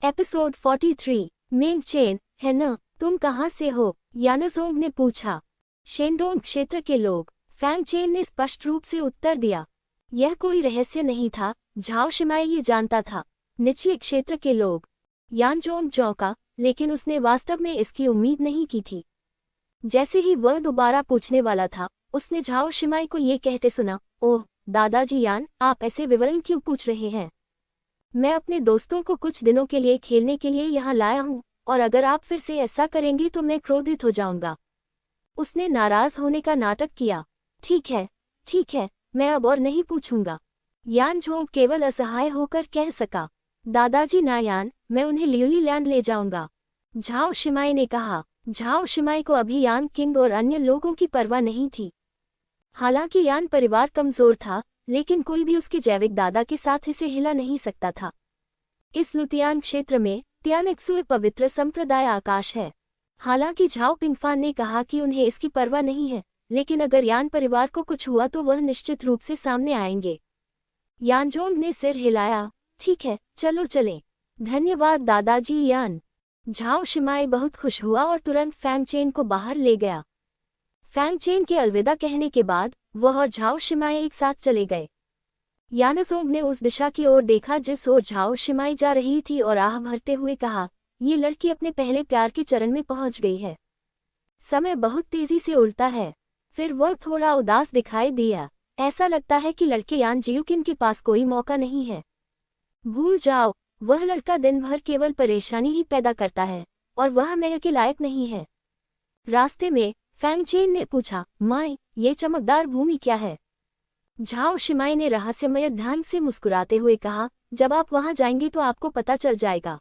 Episode 43। मेंग chain, है न? तुम कहाँ से हो? यानज़ोंग ने पूछा। शेंडोंग क्षेत्र के लोग, फैंग चेन ने स्पष्ट रूप से उत्तर दिया। यह कोई रहस्य नहीं था, झाओ शिमाई ये जानता था। निचले क्षेत्र के लोग। यानजोंग चौंका, लेकिन उसने वास्तव में इसकी उम्मीद नहीं की थी। जैसे ही वह दोबारा पूछने वाला था, उसने झाओ शिमाई को ये कहते सुना, ओह दादाजी यान, आप ऐसे विवरण क्यों पूछ रहे हैं? मैं अपने दोस्तों को कुछ दिनों के लिए खेलने के लिए यहाँ लाया हूँ, और अगर आप फिर से ऐसा करेंगे तो मैं क्रोधित हो जाऊंगा। उसने नाराज होने का नाटक किया। ठीक है, मैं अब और नहीं पूछूंगा। यानजोंग केवल असहाय होकर कह सका। दादाजी ना यान, मैं उन्हें लियुली लैंड ले जाऊंगा, झाओ शिमाई ने कहा। झाओ शिमाई को अभी यान किंग और अन्य लोगों की परवाह नहीं थी। हालांकि यान परिवार कमजोर था, लेकिन कोई भी उसके जैविक दादा के साथ इसे हिला नहीं सकता था। इस लुतियान क्षेत्र में तियानक्सुए पवित्र संप्रदाय आकाश है। हालांकि झाओ पिंगफान ने कहा कि उन्हें इसकी परवाह नहीं है, लेकिन अगर यान परिवार को कुछ हुआ तो वह निश्चित रूप से सामने आएंगे। यानजोंग ने सिर हिलाया। ठीक है, चलो चलें। धन्यवाद दादाजी यान। झाओ शिमाई बहुत खुश हुआ और तुरंत फैंग चेन को बाहर ले गया। फैंग चेन के अलविदा कहने के बाद वह और झाओ शिमाई एक साथ चले गए। यानज़ोंग ने उस दिशा की ओर देखा जिस ओर झाओ शिमाई जा रही थी और आह भरते हुए कहा, ये लड़की अपने पहले प्यार के चरण में पहुंच गई है। समय बहुत तेजी से उड़ता है। फिर वह थोड़ा उदास दिखाई दिया। ऐसा लगता है कि लड़के यान जियुकिन के पास कोई मौका नहीं है। भूल जाओ, वह लड़का दिन भर केवल परेशानी ही पैदा करता है, और वह मैं के लायक नहीं है। रास्ते में फैंग चेन ने पूछा, माई, ये चमकदार भूमि क्या है? झाओ शिमाई ने रहस्यमय ढंग से मुस्कुराते हुए कहा, जब आप वहां जाएंगे तो आपको पता चल जाएगा।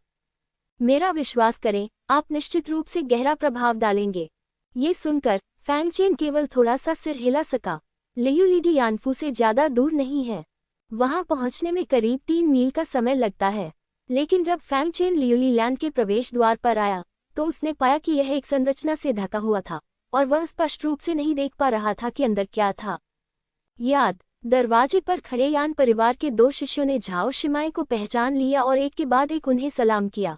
मेरा विश्वास करें, आप निश्चित रूप से गहरा प्रभाव डालेंगे। ये सुनकर फैंग चेन केवल थोड़ा सा सिर हिला सका। लियुलिडी यानफू से ज्यादा दूर नहीं है। वहां पहुंचने में करीब 3 मील का समय लगता है। लेकिन जब फैंग चेन लियुली लैंड के प्रवेश द्वार पर आया, तो उसने पाया कि यह एक संरचना से ढका हुआ था, और वह स्पष्ट रूप से नहीं देख पा रहा था कि अंदर क्या था। याद, दरवाजे पर खड़े यान परिवार के 2 शिष्यों ने झाओ शिमाई को पहचान लिया और एक के बाद एक उन्हें सलाम किया।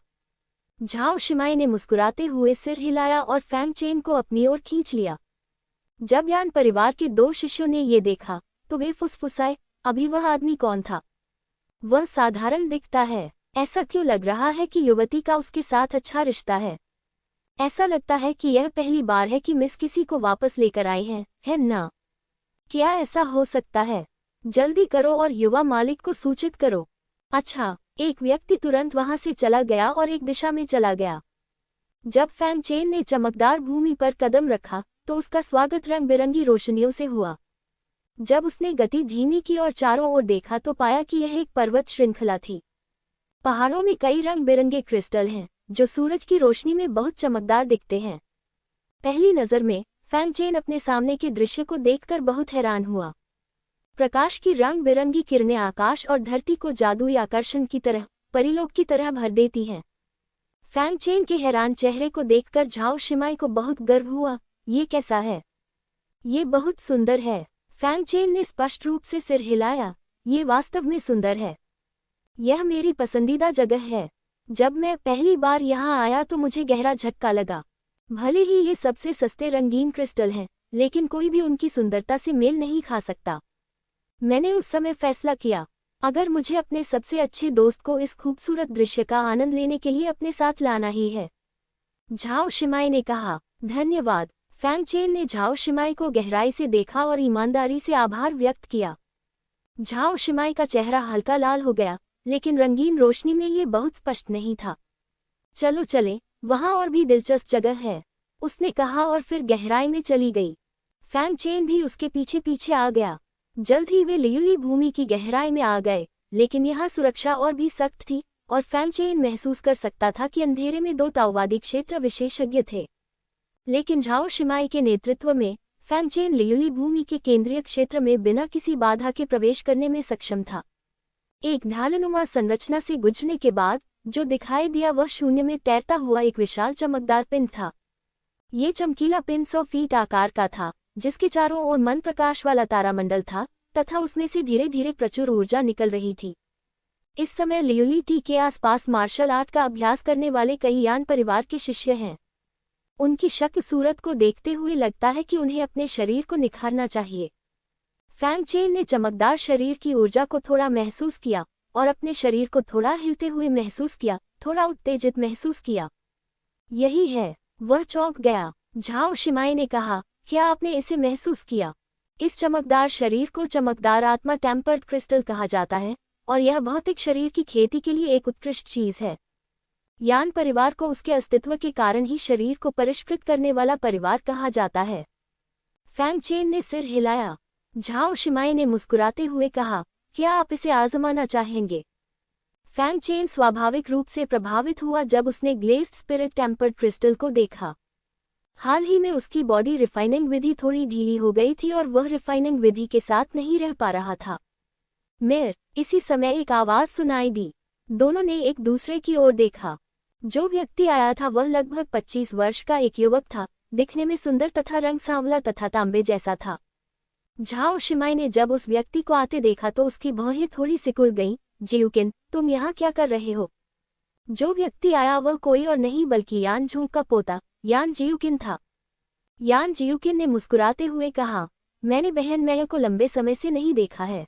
झाओ शिमाई ने मुस्कुराते हुए सिर हिलाया और फैंग चेन को अपनी ओर खींच लिया। जब यान परिवार के 2 शिष्यों ने ये देखा, तो वे फुसफुसाए, अभी वह आदमी कौन था? वह साधारण दिखता है। ऐसा क्यों लग रहा है कि युवती का उसके साथ अच्छा रिश्ता है? ऐसा लगता है कि यह पहली बार है कि मिस किसी को वापस लेकर आई है ना? क्या ऐसा हो सकता है? जल्दी करो और युवा मालिक को सूचित करो। अच्छा, एक व्यक्ति तुरंत वहां से चला गया और एक दिशा में चला गया। जब फैंग चेन ने चमकदार भूमि पर कदम रखा, तो उसका स्वागत रंग बिरंगी रोशनियों से हुआ। जब उसने गति धीमी की और चारों ओर देखा तो पाया कि यह एक पर्वत श्रृंखला थी। पहाड़ों में कई रंग बिरंगे क्रिस्टल हैं, जो सूरज की रोशनी में बहुत चमकदार दिखते हैं। पहली नज़र में फैंग चेन अपने सामने के दृश्य को देखकर बहुत हैरान हुआ। प्रकाश की रंग बिरंगी किरणें आकाश और धरती को जादुई आकर्षण की तरह, परिलोक की तरह भर देती हैं। फैंग चेन के हैरान चेहरे को देखकर झाओ शिमाई को बहुत गर्व हुआ। ये कैसा है? ये बहुत सुंदर है। फैंग चेन ने स्पष्ट रूप से सिर हिलाया। ये वास्तव में सुंदर है। यह मेरी पसंदीदा जगह है। जब मैं पहली बार यहाँ आया तो मुझे गहरा झटका लगा। भले ही ये सबसे सस्ते रंगीन क्रिस्टल हैं, लेकिन कोई भी उनकी सुंदरता से मेल नहीं खा सकता। मैंने उस समय फैसला किया, अगर मुझे अपने सबसे अच्छे दोस्त को इस खूबसूरत दृश्य का आनंद लेने के लिए अपने साथ लाना ही है। झाओ शिमाई ने कहा। धन्यवाद। फैंग चेन ने झाओ शिमाई को गहराई से देखा और ईमानदारी से आभार व्यक्त किया। झाओ शिमाई का चेहरा हल्का लाल हो गया, लेकिन रंगीन रोशनी में ये बहुत स्पष्ट नहीं था। चलो चलें, वहाँ और भी दिलचस्प जगह है, उसने कहा और फिर गहराई में चली गई। फैंग चेन भी उसके पीछे पीछे आ गया। जल्द ही वे लियुली भूमि की गहराई में आ गए, लेकिन यहाँ सुरक्षा और भी सख्त थी, और फैंग चेन महसूस कर सकता था कि अंधेरे में 2 ताओवादी क्षेत्र विशेषज्ञ थे। लेकिन झाओ शिमाई के नेतृत्व में फैंग चेन लियुली भूमि के केंद्रीय क्षेत्र में बिना किसी बाधा के प्रवेश करने में सक्षम था। एक ढालनुमा संरचना से गुजरने के बाद जो दिखाई दिया वह शून्य में तैरता हुआ एक विशाल चमकदार पिंड था। ये चमकीला पिंड 100 फीट आकार का था, जिसके चारों ओर मन प्रकाश वाला तारामंडल था, तथा उसमें से धीरे धीरे प्रचुर ऊर्जा निकल रही थी। इस समय लियोलिटी के आसपास मार्शल आर्ट का अभ्यास करने वाले कई यान परिवार के शिष्य हैं। उनकी शक्ल सूरत को देखते हुए लगता है कि उन्हें अपने शरीर को निखारना चाहिए। फैंग चेन ने चमकदार शरीर की ऊर्जा को थोड़ा महसूस किया और अपने शरीर को थोड़ा हिलते हुए महसूस किया, थोड़ा उत्तेजित महसूस किया। यही है। वह चौंक गया। झाओ शिमाई ने कहा, क्या आपने इसे महसूस किया? इस चमकदार शरीर को चमकदार आत्मा टेम्पर्ड क्रिस्टल कहा जाता है और यह भौतिक शरीर की खेती के लिए एक उत्कृष्ट चीज है। यान परिवार को उसके अस्तित्व के कारण ही शरीर को परिष्कृत करने वाला परिवार कहा जाता है। फैंग चेन ने सिर हिलाया। झाओ शिमाई ने मुस्कुराते हुए कहा, क्या आप इसे आजमाना चाहेंगे? फैंग चेन स्वाभाविक रूप से प्रभावित हुआ जब उसने ग्लेज्ड स्पिरिट टेम्पर्ड क्रिस्टल को देखा। हाल ही में उसकी बॉडी रिफाइनिंग विधि थोड़ी ढीली हो गई थी और वह रिफाइनिंग विधि के साथ नहीं रह पा रहा था। मेर, इसी समय एक आवाज सुनाई दी। दोनों ने एक दूसरे की ओर देखा। जो व्यक्ति आया था वह लगभग 25 वर्ष का एक युवक था, दिखने में सुंदर तथा रंग सांवला तथा तांबे जैसा था। झाओ शिमाई ने जब उस व्यक्ति को आते देखा तो उसकी भौहें थोड़ी सिकुड़ गईं। जियुकिन, तुम यहाँ क्या कर रहे हो? जो व्यक्ति आया वह कोई और नहीं बल्कि यान झूंग का पोता यान जियुकिन था। यान जियुकिन ने मुस्कुराते हुए कहा, मैंने बहन मैया को लंबे समय से नहीं देखा है।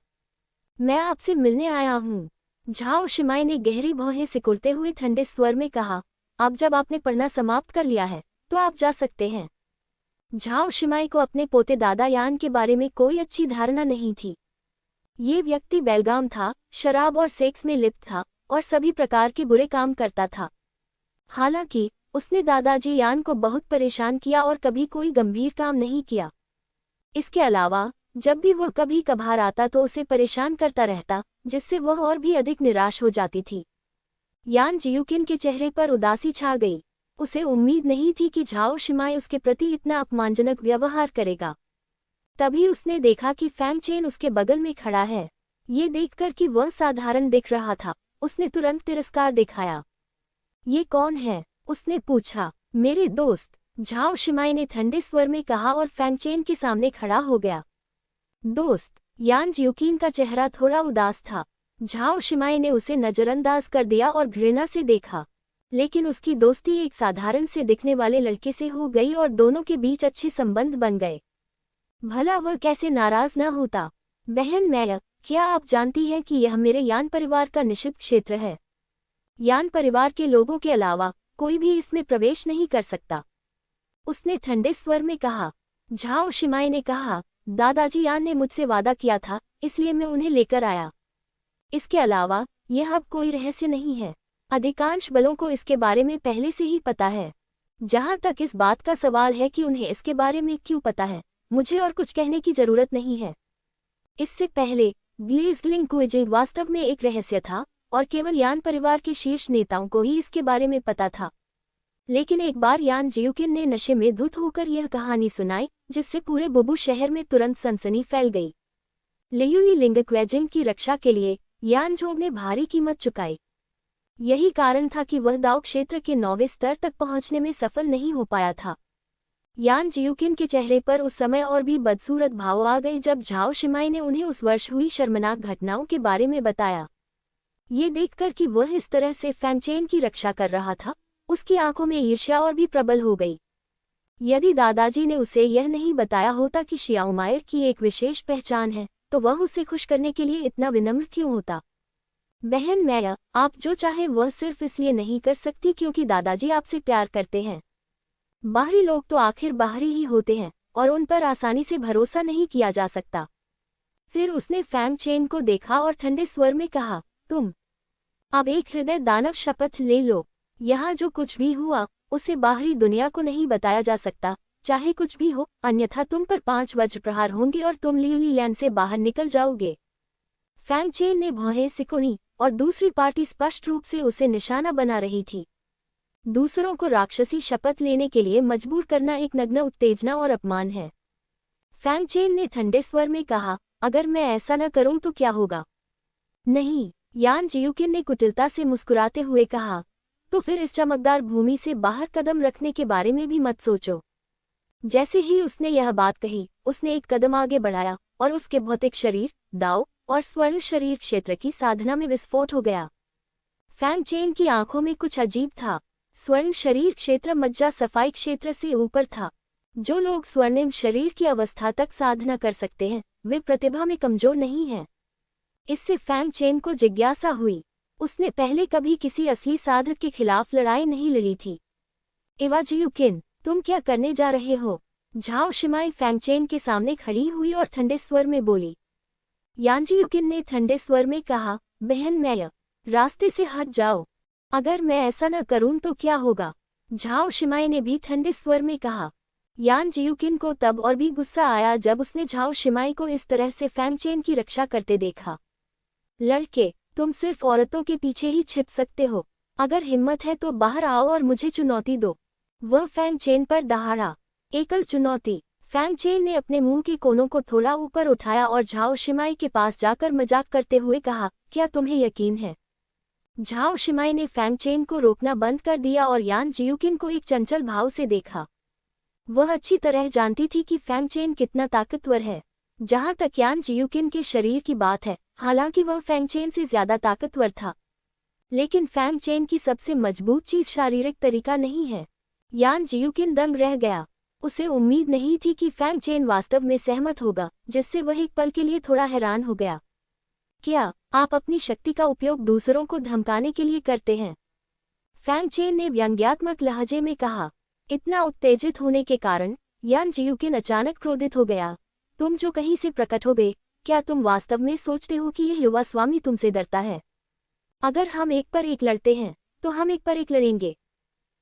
मैं आपसे मिलने आया हूँ। झाओ शिमाई ने गहरी भौहें सिकुड़ते हुए ठंडे स्वर में कहा, अब जब आपने पढ़ना समाप्त कर लिया है तो आप जा सकते हैं। झाओ शिमाई को अपने पोते दादा यान के बारे में कोई अच्छी धारणा नहीं थी। ये व्यक्ति बेलगाम था, शराब और सेक्स में लिप्त था और सभी प्रकार के बुरे काम करता था। हालांकि उसने दादाजी यान को बहुत परेशान किया और कभी कोई गंभीर काम नहीं किया। इसके अलावा जब भी वह कभी कभार आता तो उसे परेशान करता रहता, जिससे वह और भी अधिक निराश हो जाती थी। यान जियुकिन के चेहरे पर उदासी छा गई। उसे उम्मीद नहीं थी कि झाओ शिमाई उसके प्रति इतना अपमानजनक व्यवहार करेगा। तभी उसने देखा कि फैंग चेन उसके बगल में खड़ा है। ये देखकर कि वह साधारण दिख रहा था, उसने तुरंत तिरस्कार दिखाया। ये कौन है? उसने पूछा। मेरे दोस्त, झाओ शिमाई ने ठंडे स्वर में कहा और फैंग चेन के सामने खड़ा हो गया। दोस्त? यान जियुकिन का चेहरा थोड़ा उदास था। झाओ शिमाई ने उसे नजरअंदाज कर दिया और घृणा से देखा, लेकिन उसकी दोस्ती एक साधारण से दिखने वाले लड़के से हो गई और दोनों के बीच अच्छे संबंध बन गए। भला वह कैसे नाराज न होता? बहन मैया, क्या आप जानती हैं कि यह मेरे यान परिवार का निषिद्ध क्षेत्र है? यान परिवार के लोगों के अलावा कोई भी इसमें प्रवेश नहीं कर सकता, उसने ठंडे स्वर में कहा। झाओ शिमाई ने कहा, दादाजी यान ने मुझसे वादा किया था, इसलिए मैं उन्हें लेकर आया। इसके अलावा यह अब कोई रहस्य नहीं है। अधिकांश बलों को इसके बारे में पहले से ही पता है। जहां तक इस बात का सवाल है कि उन्हें इसके बारे में क्यों पता है, मुझे और कुछ कहने की जरूरत नहीं है। इससे पहले ग्लेज्ड लिंक्वेजिंग वास्तव में एक रहस्य था और केवल यान परिवार के शीर्ष नेताओं को ही इसके बारे में पता था। लेकिन एक बार यान जियुकिन ने नशे में धुत होकर यह कहानी सुनाई, जिससे पूरे बुबू शहर में तुरंत सनसनी फैल गई। लियुई लिंक्वेजिंग की रक्षा के लिए यान झोंग ने भारी कीमत चुकाई। यही कारण था कि वह दाव क्षेत्र के 9वें स्तर तक पहुंचने में सफल नहीं हो पाया था। यान जियुकिन के चेहरे पर उस समय और भी बदसूरत भाव आ गए जब झाओ शिमाई ने उन्हें उस वर्ष हुई शर्मनाक घटनाओं के बारे में बताया। ये देखकर कि वह इस तरह से फैंग चेन की रक्षा कर रहा था, उसकी आंखों में ईर्ष्या और भी प्रबल हो गई। यदि दादाजी ने उसे यह नहीं बताया होता कि शियाओमायर की एक विशेष पहचान है, तो वह उसे खुश करने के लिए इतना विनम्र क्यों होता? बहन मैया, आप जो चाहे वह सिर्फ इसलिए नहीं कर सकती क्योंकि दादाजी आपसे प्यार करते हैं। बाहरी लोग तो आखिर बाहरी ही होते हैं और उन पर आसानी से भरोसा नहीं किया जा सकता। फिर उसने फैंग चेन को देखा और ठंडे स्वर में कहा, तुम अब एक हृदय दानव शपथ ले लो। यहाँ जो कुछ भी हुआ उसे बाहरी दुनिया को नहीं बताया जा सकता, चाहे कुछ भी हो, अन्यथा तुम पर 5 वज्र प्रहार होंगे और तुम लियुई लैंड से बाहर निकल जाओगे। फैंग चेन ने भौहें सिकुड़ी और दूसरी पार्टी स्पष्ट रूप से उसे निशाना बना रही थी। दूसरों को राक्षसी शपथ लेने के लिए मजबूर करना एक नग्न उत्तेजना और अपमान है। फैंग चेन ने ठंडे स्वर में कहा, अगर मैं ऐसा न करूं तो क्या होगा? नहीं, यान जियुकिन ने कुटिलता से मुस्कुराते हुए कहा, तो फिर इस चमकदार भूमि से बाहर कदम रखने के बारे में भी मत सोचो। जैसे ही उसने यह बात कही, उसने एक कदम आगे बढ़ाया और उसके भौतिक शरीर, दाओ, और स्वर्ण शरीर क्षेत्र की साधना में विस्फोट हो गया। फैंग चेन की आंखों में कुछ अजीब था। स्वर्ण शरीर क्षेत्र मज्जा सफाई क्षेत्र से ऊपर था। जो लोग स्वर्णिम शरीर की अवस्था तक साधना कर सकते हैं वे प्रतिभा में कमजोर नहीं हैं। इससे फैंग चेन को जिज्ञासा हुई। उसने पहले कभी किसी असली साधक के खिलाफ लड़ाई नहीं लड़ी थी। इवा जियुकिन, तुम क्या करने जा रहे हो? झाओ शिमाई फैंग चेन के सामने खड़ी हुई और ठंडे स्वर में बोली। यान जियुकिन ने ठंडे स्वर में कहा, बहन मैं रास्ते से हट जाओ। अगर मैं ऐसा न करूं तो क्या होगा? झाओ शिमाई ने भी ठंडे स्वर में कहा। यान जियुकिन को तब और भी गुस्सा आया जब उसने झाओ शिमाई को इस तरह से फैंग चेन की रक्षा करते देखा। लड़के, तुम सिर्फ औरतों के पीछे ही छिप सकते हो। अगर हिम्मत है तो बाहर आओ और मुझे चुनौती दो। वह फैंग चेन पर दहाड़ा। एकल चुनौती। फैंग चेन ने अपने मुंह के कोनों को थोड़ा ऊपर उठाया और झाओ शिमाई के पास जाकर मजाक करते हुए कहा, क्या तुम्हें यकीन है? झाओ शिमाई ने फैंग चेन को रोकना बंद कर दिया और यान जियुकिन को एक चंचल भाव से देखा। वह अच्छी तरह जानती थी कि फैंग चेन कितना ताकतवर है। जहां तक यान जियुकिन के शरीर की बात है, हालांकि वह फैंग चेन से ज्यादा ताकतवर था, लेकिन फैंग चेन की सबसे मजबूत चीज शारीरिक तरीका नहीं है। यान जियुकिन दंग रह गया। उसे उम्मीद नहीं थी कि फैंग चेन वास्तव में सहमत होगा, जिससे वह एक पल के लिए थोड़ा हैरान हो गया। क्या आप अपनी शक्ति का उपयोग दूसरों को धमकाने के लिए करते हैं? फैंग चेन ने व्यंग्यात्मक लहजे में कहा। इतना उत्तेजित होने के कारण यान जियुकिन अचानक क्रोधित हो गया। तुम जो कहीं से प्रकट हो गए, क्या तुम वास्तव में सोचते हो कि यह युवा स्वामी तुमसे डरता है? अगर हम एक पर एक लड़ते हैं तो हम एक पर एक लड़ेंगे।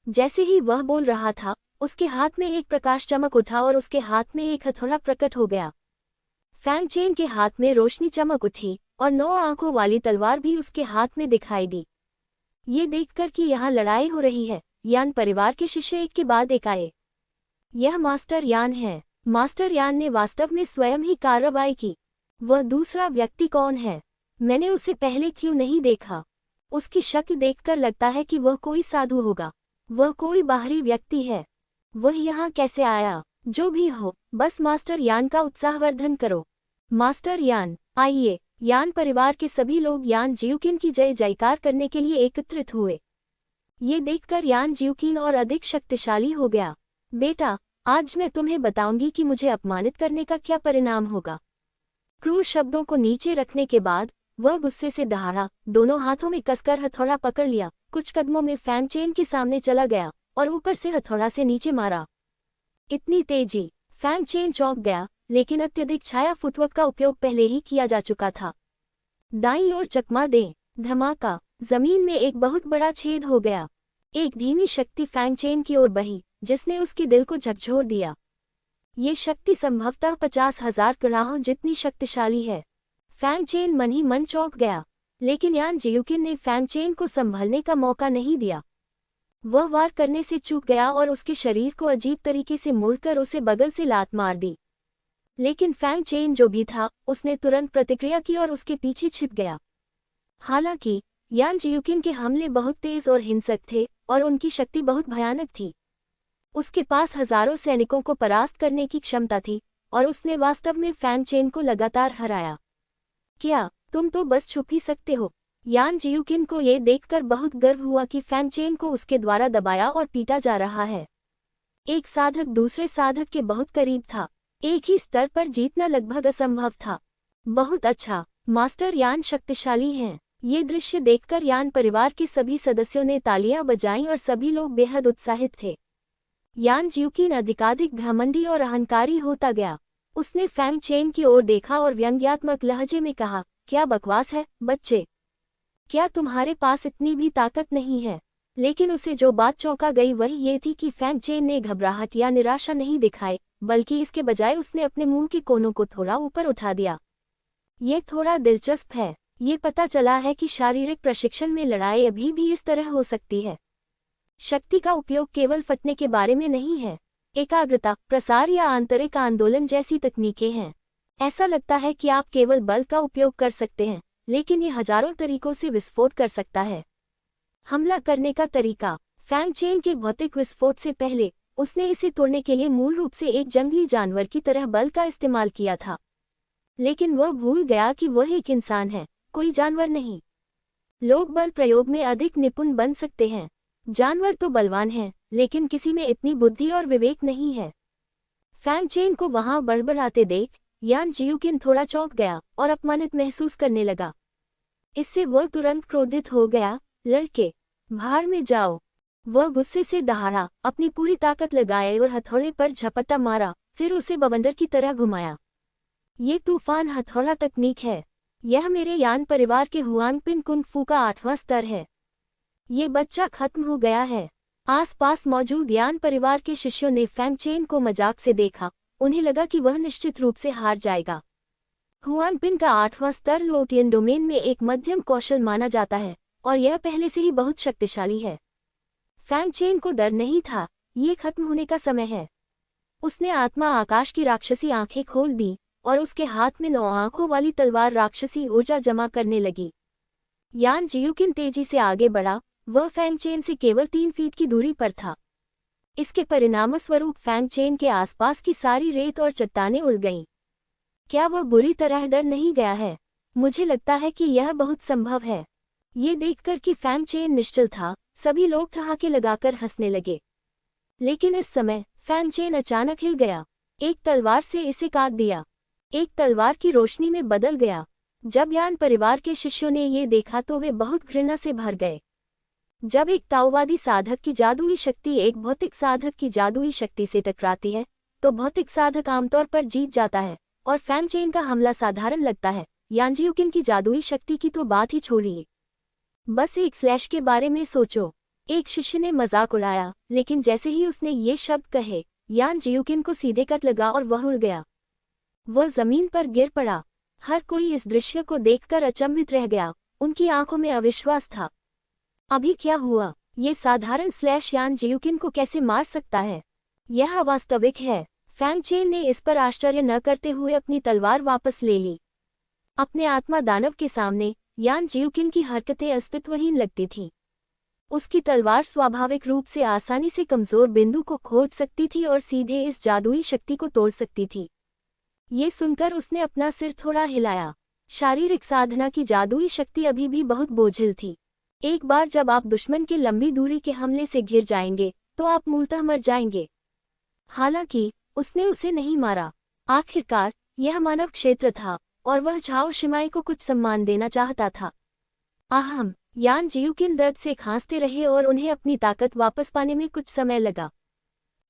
जैसे ही वह बोल रहा था, उसके हाथ में एक प्रकाश चमक उठा और उसके हाथ में एक हथौड़ा प्रकट हो गया। फैंग चेन के हाथ में रोशनी चमक उठी और 9 आंखों वाली तलवार भी उसके हाथ में दिखाई दी। ये देखकर कि यहाँ लड़ाई हो रही है, यान परिवार के शिष्य एक के बाद एक आए। यह मास्टर यान है। मास्टर यान ने वास्तव में स्वयं ही कार्रवाई की। वह दूसरा व्यक्ति कौन है? मैंने उसे पहले क्यों नहीं देखा? उसकी शक्ल देखकर लगता है कि वह कोई साधु होगा। वह कोई बाहरी व्यक्ति है। वह यहाँ कैसे आया? जो भी हो, बस मास्टर यान का उत्साहवर्धन करो। मास्टर यान, आइए। यान परिवार के सभी लोग यान जियुकिन की जय जयकार करने के लिए एकत्रित हुए। ये देखकर यान जियुकिन और अधिक शक्तिशाली हो गया। बेटा, आज मैं तुम्हें बताऊंगी कि मुझे अपमानित करने का क्या परिणाम होगा। क्रूर शब्दों को नीचे रखने के बाद वह गुस्से से दहाड़ा, दोनों हाथों में कसकर हथौड़ा पकड़ लिया, कुछ कदमों में फैंग चेन के सामने चला गया और ऊपर से हथौड़ा से नीचे मारा। इतनी तेजी! फैंग चेन चौंक गया, लेकिन अत्यधिक छाया फुटवर्क का उपयोग पहले ही किया जा चुका था। दाईं ओर चकमा दे, धमाका! जमीन में एक बहुत बड़ा छेद हो गया। एक धीमी शक्ति फैंग चेन की ओर बही, जिसने उसके दिल को झकझोर दिया। ये शक्ति संभवतः 50,000 कड़ाहों जितनी शक्तिशाली है। फैंग चेन मन ही मन चौंक गया, लेकिन यान जियुकिन ने फैंग चेन को संभलने का मौका नहीं दिया। वह वार करने से चूक गया और उसके शरीर को अजीब तरीके से मोड़कर उसे बगल से लात मार दी। लेकिन फैंग चेन जो भी था, उसने तुरंत प्रतिक्रिया की और उसके पीछे छिप गया। हालांकि यान जियुकिन के हमले बहुत तेज और हिंसक थे और उनकी शक्ति बहुत भयानक थी। उसके पास हजारों सैनिकों को परास्त करने की क्षमता थी और उसने वास्तव में फैंग चेन को लगातार हराया। क्या तुम तो बस छुप ही सकते हो? यान जियुकिन को ये देखकर बहुत गर्व हुआ कि फैंग चेन को उसके द्वारा दबाया और पीटा जा रहा है। एक साधक दूसरे साधक के बहुत करीब था। एक ही स्तर पर जीतना लगभग असंभव था। बहुत अच्छा, मास्टर यान शक्तिशाली हैं। ये दृश्य देखकर यान परिवार के सभी सदस्यों ने तालियां बजाईं और सभी लोग बेहद उत्साहित थे। यान जियुकिन अधिकाधिक घमंडी और अहंकारी होता गया। उसने फैंग चेन की ओर देखा और व्यंग्यात्मक लहजे में कहा, क्या बकवास है, बच्चे? क्या तुम्हारे पास इतनी भी ताकत नहीं है? लेकिन उसे जो बात चौंका गई वह ये थी कि फैंग चेन ने घबराहट या निराशा नहीं दिखाई, बल्कि इसके बजाय उसने अपने मुंह के कोनों को थोड़ा ऊपर उठा दिया। ये थोड़ा दिलचस्प है। ये पता चला है कि शारीरिक प्रशिक्षण में लड़ाई अभी भी इस तरह हो सकती है। शक्ति का उपयोग केवल फटने के बारे में नहीं है। एकाग्रता, प्रसार या आंतरिक आंदोलन जैसी तकनीकें हैं। ऐसा लगता है कि आप केवल बल का उपयोग कर सकते हैं, लेकिन ये हजारों तरीकों से विस्फोट कर सकता है। हमला करने का तरीका। फैंग चेन के भौतिक विस्फोट से पहले उसने इसे तोड़ने के लिए मूल रूप से एक जंगली जानवर की तरह बल का इस्तेमाल किया था। लेकिन वह भूल गया कि वह एक इंसान है, कोई जानवर नहीं। लोग बल प्रयोग में अधिक निपुण बन सकते हैं। जानवर तो बलवान हैं, लेकिन किसी में इतनी बुद्धि और विवेक नहीं है। फैंग चेन को वहां बड़बड़ाते देख यान जियुकिन थोड़ा चौंक गया और अपमानित महसूस करने लगा। इससे वह तुरंत क्रोधित हो गया। लड़के, भाड़ में जाओ। वह गुस्से से दहाड़ा, अपनी पूरी ताकत लगाए और हथौड़े पर झपट्टा मारा, फिर उसे बवंडर की तरह घुमाया। ये तूफान हथौड़ा तकनीक है। यह मेरे यान परिवार के हुआंगपिन कुंग फू का 8वां स्तर है। ये बच्चा खत्म हो गया है। आसपास मौजूद यान परिवार के शिष्यों ने फैंग चेन को मजाक से देखा। उन्हें लगा कि वह निश्चित रूप से हार जाएगा। हुआंगपिन का 8वां स्तर लोटियन डोमेन में एक मध्यम कौशल माना जाता है और यह पहले से ही बहुत शक्तिशाली है। फैंग चेन को डर नहीं था, ये खत्म होने का समय है। उसने आत्मा आकाश की राक्षसी आंखें खोल दी और उसके हाथ में 9 आंखों वाली तलवार राक्षसी ऊर्जा जमा करने लगी। यान जियुकिन तेजी से आगे बढ़ा। वह फैंग चेन से केवल 3 फीट की दूरी पर था। इसके परिणामस्वरूप फैंग चेन के आसपास की सारी रेत और चट्टानें उड़ गईं। क्या वह बुरी तरह डर नहीं गया है? मुझे लगता है कि यह बहुत संभव है। ये देखकर कि फैंग चेन निश्चल था, सभी लोग ठहाके लगाकर हंसने लगे। लेकिन इस समय फैंग चेन अचानक हिल गया। एक तलवार से इसे काट दिया। एक तलवार की रोशनी में बदल गया। जब यान परिवार के शिष्यों ने ये देखा तो वे बहुत घृणा से भर गए। जब एक ताओवादी साधक की जादुई शक्ति एक भौतिक साधक की जादुई शक्ति से टकराती है, तो भौतिक साधक आमतौर पर जीत जाता है और फैंग चेन का हमला साधारण लगता है। यान जियुकिन की जादुई शक्ति की तो बात ही छोड़िए। बस एक स्लैश के बारे में सोचो। एक शिष्य ने मजाक उड़ाया, लेकिन जैसे ही उसने ये शब्द कहे, यान जियुकिन को सीधे कट लगा और वह उड़ गया। वह जमीन पर गिर पड़ा। हर कोई इस दृश्य को देखकर अचंभित रह गया। उनकी आंखों में अविश्वास था। अभी क्या हुआ? ये साधारण स्लैश यान जियुकिन को कैसे मार सकता है? यह अवास्तविक है। फैंग चेन ने इस पर आश्चर्य न करते हुए अपनी तलवार वापस ले ली। अपने आत्मा दानव के सामने यान जियुकिन की हरकतें अस्तित्वहीन लगती थीं। उसकी तलवार स्वाभाविक रूप से आसानी से कमजोर बिंदु को खोज सकती थी और सीधे इस जादुई शक्ति को तोड़ सकती थी। ये सुनकर उसने अपना सिर थोड़ा हिलाया। शारीरिक साधना की जादुई शक्ति अभी भी बहुत बोझिल थी। एक बार जब आप दुश्मन के लंबी दूरी के हमले से घिर जाएंगे, तो आप मूलतः मर जाएंगे। हालांकि उसने उसे नहीं मारा। आखिरकार यह मानव क्षेत्र था और वह झाओ शिमाई को कुछ सम्मान देना चाहता था। आहम, यान जियुकिन दर्द से खांसते रहे और उन्हें अपनी ताकत वापस पाने में कुछ समय लगा।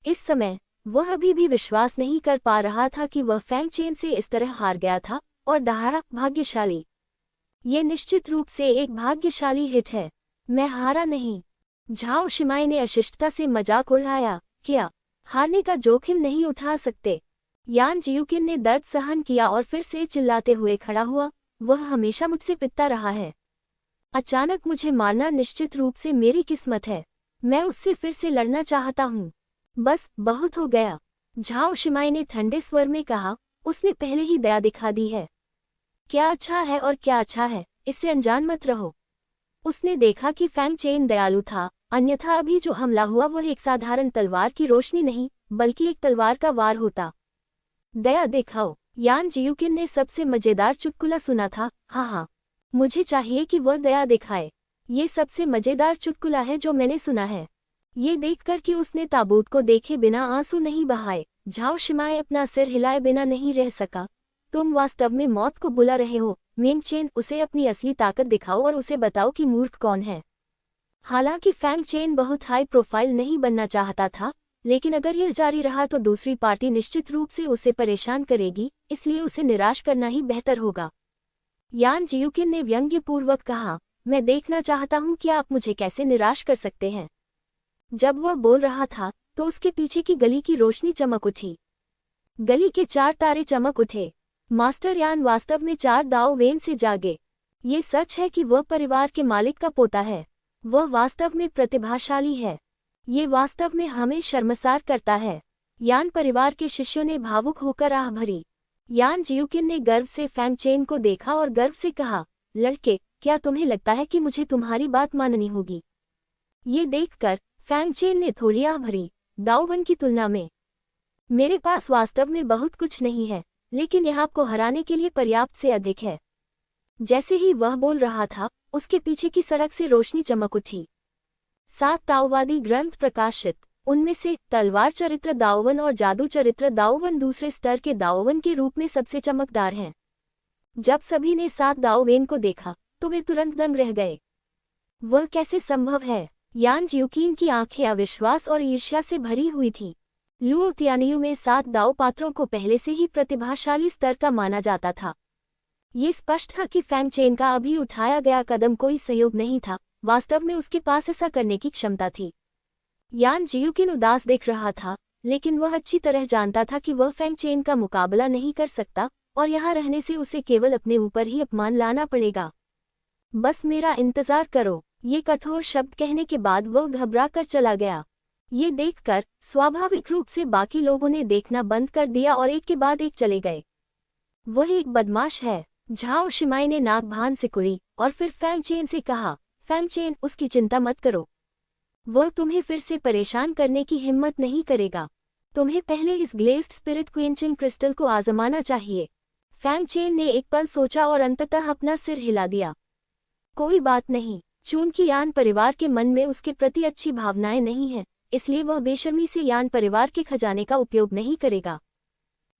इस समय वह अभी भी विश्वास नहीं कर पा रहा था कि वह फैंग चेन से इस तरह हार गया था और दहाड़ा, भाग्यशाली। ये निश्चित रूप से एक भाग्यशाली हिट है। मैं हारा नहीं। झाओ शिमाई ने अशिष्टता से मजाक उड़ाया। क्या हारने का जोखिम नहीं उठा सकते? यान जियुकिन ने दर्द सहन किया और फिर से चिल्लाते हुए खड़ा हुआ। वह हमेशा मुझसे पिटता रहा है। अचानक मुझे मारना निश्चित रूप से मेरी किस्मत है। मैं उससे फिर से लड़ना चाहता हूँ। बस बहुत हो गया, झाओ शिमाई ने ठंडे स्वर में कहा। उसने पहले ही दया दिखा दी है। क्या अच्छा है और क्या अच्छा है, इससे अनजान मत रहो। उसने देखा कि फैंग चेन दयालु था, अन्यथा अभी जो हमला हुआ वह एक साधारण तलवार की रोशनी नहीं, बल्कि एक तलवार का वार होता। दया दिखाओ। यान जियुकिन ने सबसे मजेदार चुटकुला सुना था। हाँ, मुझे चाहिए कि वह दया दिखाए। ये सबसे मजेदार चुटकुला है जो मैंने सुना है। ये देखकर कि उसने ताबूत को देखे बिना आंसू नहीं बहाए, झाओ शिमाई अपना सिर हिलाए बिना नहीं रह सका। तुम वास्तव में मौत को बुला रहे हो मेंग चेन। उसे अपनी असली ताकत दिखाओ और उसे बताओ कि मूर्ख कौन है। हालांकि फैंग चेन बहुत हाई प्रोफाइल नहीं बनना चाहता था, लेकिन अगर यह जारी रहा तो दूसरी पार्टी निश्चित रूप से उसे परेशान करेगी, इसलिए उसे निराश करना ही बेहतर होगा। यान जियुकिन ने व्यंग्यपूर्वक कहा, मैं देखना चाहता हूं कि आप मुझे कैसे निराश कर सकते हैं। जब वह बोल रहा था तो उसके पीछे की गली की रोशनी चमक उठी। गली के 4 तारे चमक उठे। मास्टर यान वास्तव में 4 दाओ वेन से जागे। ये सच है कि वह परिवार के मालिक का पोता है। वह वास्तव में प्रतिभाशाली है। ये वास्तव में हमें शर्मसार करता है। यान परिवार के शिष्यों ने भावुक होकर आह भरी। यान जियुकिन ने गर्व से फैंग चेन को देखा और गर्व से कहा, लड़के, क्या तुम्हें लगता है कि मुझे तुम्हारी बात माननी होगी? ये देखकर फैंग चेन ने थोड़ी आह भरी। दाओ वन की तुलना में मेरे पास वास्तव में बहुत कुछ नहीं है, लेकिन यह आपको हराने के लिए पर्याप्त से अधिक है। जैसे ही वह बोल रहा था, उसके पीछे की सड़क से रोशनी चमक उठी। 7 ताओवादी ग्रंथ प्रकाशित, उनमें से तलवार चरित्र दाओवन और जादू चरित्र दाओवन दूसरे स्तर के दाओवन के रूप में सबसे चमकदार हैं। जब सभी ने 7 दाओवेन को देखा तो वे तुरंत दंग रह गए। वह कैसे संभव है? यान जियोकिन की आंखें अविश्वास और ईर्ष्या से भरी हुई थीं। लुओ तियानियू में 7 दाओ पात्रों को पहले से ही प्रतिभाशाली स्तर का माना जाता था। ये स्पष्ट था कि फैंग चेन का अभी उठाया गया कदम कोई संयोग नहीं था, वास्तव में उसके पास ऐसा करने की क्षमता थी। यान जियोकिन उदास देख रहा था, लेकिन वह अच्छी तरह जानता था कि वह फैंग चेन का मुकाबला नहीं कर सकता और यहाँ रहने से उसे केवल अपने ऊपर ही अपमान लाना पड़ेगा। बस मेरा इंतजार करो। ये कठोर शब्द कहने के बाद वह घबरा कर चला गया। ये देखकर स्वाभाविक रूप से बाकी लोगों ने देखना बंद कर दिया और एक के बाद एक चले गए। वह एक बदमाश है, झाओ शिमाई ने नाक भान से कुड़ी और फिर फैंग चेन से कहा, फैंग चेन, उसकी चिंता मत करो। वह तुम्हें फिर से परेशान करने की हिम्मत नहीं करेगा। तुम्हें पहले इस ग्लेज्ड स्पिरिट क्विंचिंग क्रिस्टल को आजमाना चाहिए। फैंग चेन ने एक पल सोचा और अंततः अपना सिर हिला दिया। कोई बात नहीं, चूंकि यान परिवार के मन में उसके प्रति अच्छी भावनाएं नहीं हैं, इसलिए वह बेशर्मी से यान परिवार के खजाने का उपयोग नहीं करेगा।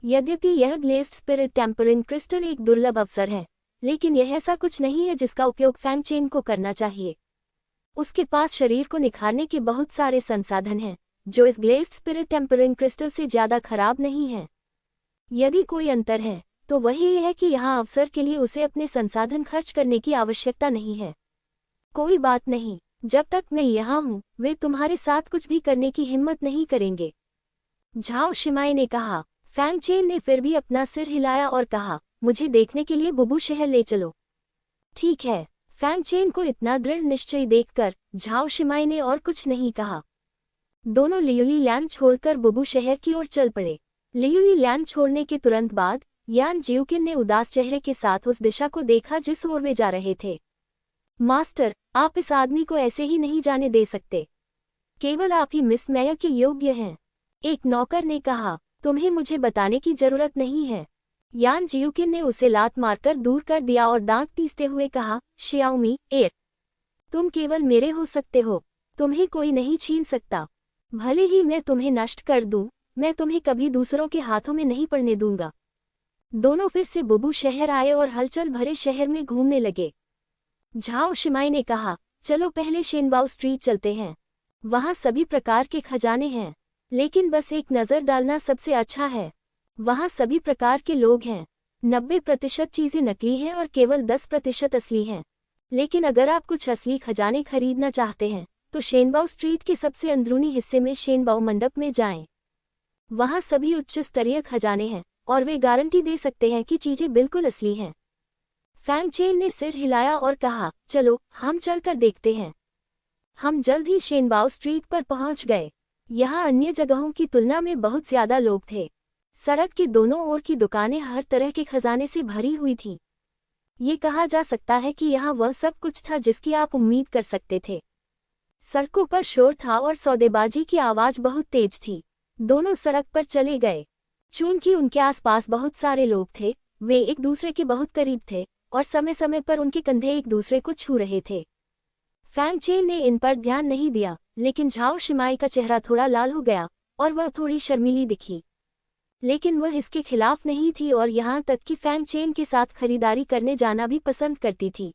यद्यपि यह ग्लेज्ड स्पिरिट टेम्परिंग क्रिस्टल एक दुर्लभ अवसर है, लेकिन यह ऐसा कुछ नहीं है जिसका उपयोग फैंग चेन को करना चाहिए। उसके पास शरीर को निखारने के बहुत सारे संसाधन हैं, जो इस ग्लेज्ड स्पिरिट टेम्परिंग क्रिस्टल से ज्यादा खराब नहीं हैं। यदि कोई अंतर है, तो वही है कि यहाँ अवसर के लिए उसे अपने संसाधन खर्च करने की आवश्यकता नहीं है। कोई बात नहीं, जब तक मैं यहाँ हूँ, वे तुम्हारे साथ कुछ भी करने की हिम्मत नहीं करेंगे, झाओ शिमाई ने कहा। फैंग चेन ने फिर भी अपना सिर हिलाया और कहा, मुझे देखने के लिए बुबू शहर ले चलो। ठीक है। फैंग चेन को इतना दृढ़ निश्चय देखकर झाओ शिमाई ने और कुछ नहीं कहा। दोनों लियुली लैंड छोड़कर बुबू शहर की ओर चल पड़े। लियुली लैंड छोड़ने के तुरंत बाद यान जियोकिन ने उदास चेहरे के साथ उस दिशा को देखा जिस ओर वे जा रहे थे। मास्टर, आप इस आदमी को ऐसे ही नहीं जाने दे सकते। केवल आप ही मिस मेयर के योग्य हैं, एक नौकर ने कहा। तुम्हें मुझे बताने की जरूरत नहीं है। यान जियोकिन ने उसे लात मारकर दूर कर दिया और दांत पीसते हुए कहा, शियाओमी एर, तुम केवल मेरे हो सकते हो, तुम्हें कोई नहीं छीन सकता। भले ही मैं तुम्हें नष्ट कर दूं, मैं तुम्हें कभी दूसरों के हाथों में नहीं पड़ने दूंगा। दोनों फिर से बुबू शहर आए और हलचल भरे शहर में घूमने लगे। झाओ शिमाई ने कहा, चलो पहले शेनबाओ स्ट्रीट चलते हैं, वहाँ सभी प्रकार के खजाने हैं, लेकिन बस एक नज़र डालना सबसे अच्छा है। वहाँ सभी प्रकार के लोग हैं। 90% चीज़ें नकली हैं और केवल 10% असली हैं। लेकिन अगर आप कुछ असली खजाने खरीदना चाहते हैं, तो शेनबाओ स्ट्रीट के सबसे अंदरूनी हिस्से में शेनबाओ मंडप में जाएं। वहाँ सभी उच्च स्तरीय खजाने हैं और वे गारंटी दे सकते हैं कि चीज़ें बिल्कुल असली हैं। फैंग चेन ने सिर हिलाया और कहा, चलो हम चलकर देखते हैं। हम जल्द ही शेनबाओ स्ट्रीट पर पहुंच गए। यहाँ अन्य जगहों की तुलना में बहुत ज्यादा लोग थे। सड़क के दोनों ओर की दुकानें हर तरह के खजाने से भरी हुई थीं। ये कहा जा सकता है कि यहाँ वह सब कुछ था जिसकी आप उम्मीद कर सकते थे। सड़कों पर शोर था और सौदेबाजी की आवाज बहुत तेज थी। दोनों सड़क पर चले गए। चूंकि उनके आसपास बहुत सारे लोग थे, वे एक दूसरे के बहुत करीब थे और समय समय पर उनके कंधे एक दूसरे को छू रहे थे। फैंग चेन ने इन पर ध्यान नहीं दिया, लेकिन झाओ शिमाई का चेहरा थोड़ा लाल हो गया और वह थोड़ी शर्मीली दिखी। लेकिन वह इसके खिलाफ नहीं थी और यहाँ तक कि फैंग चेन के साथ खरीदारी करने जाना भी पसंद करती थी।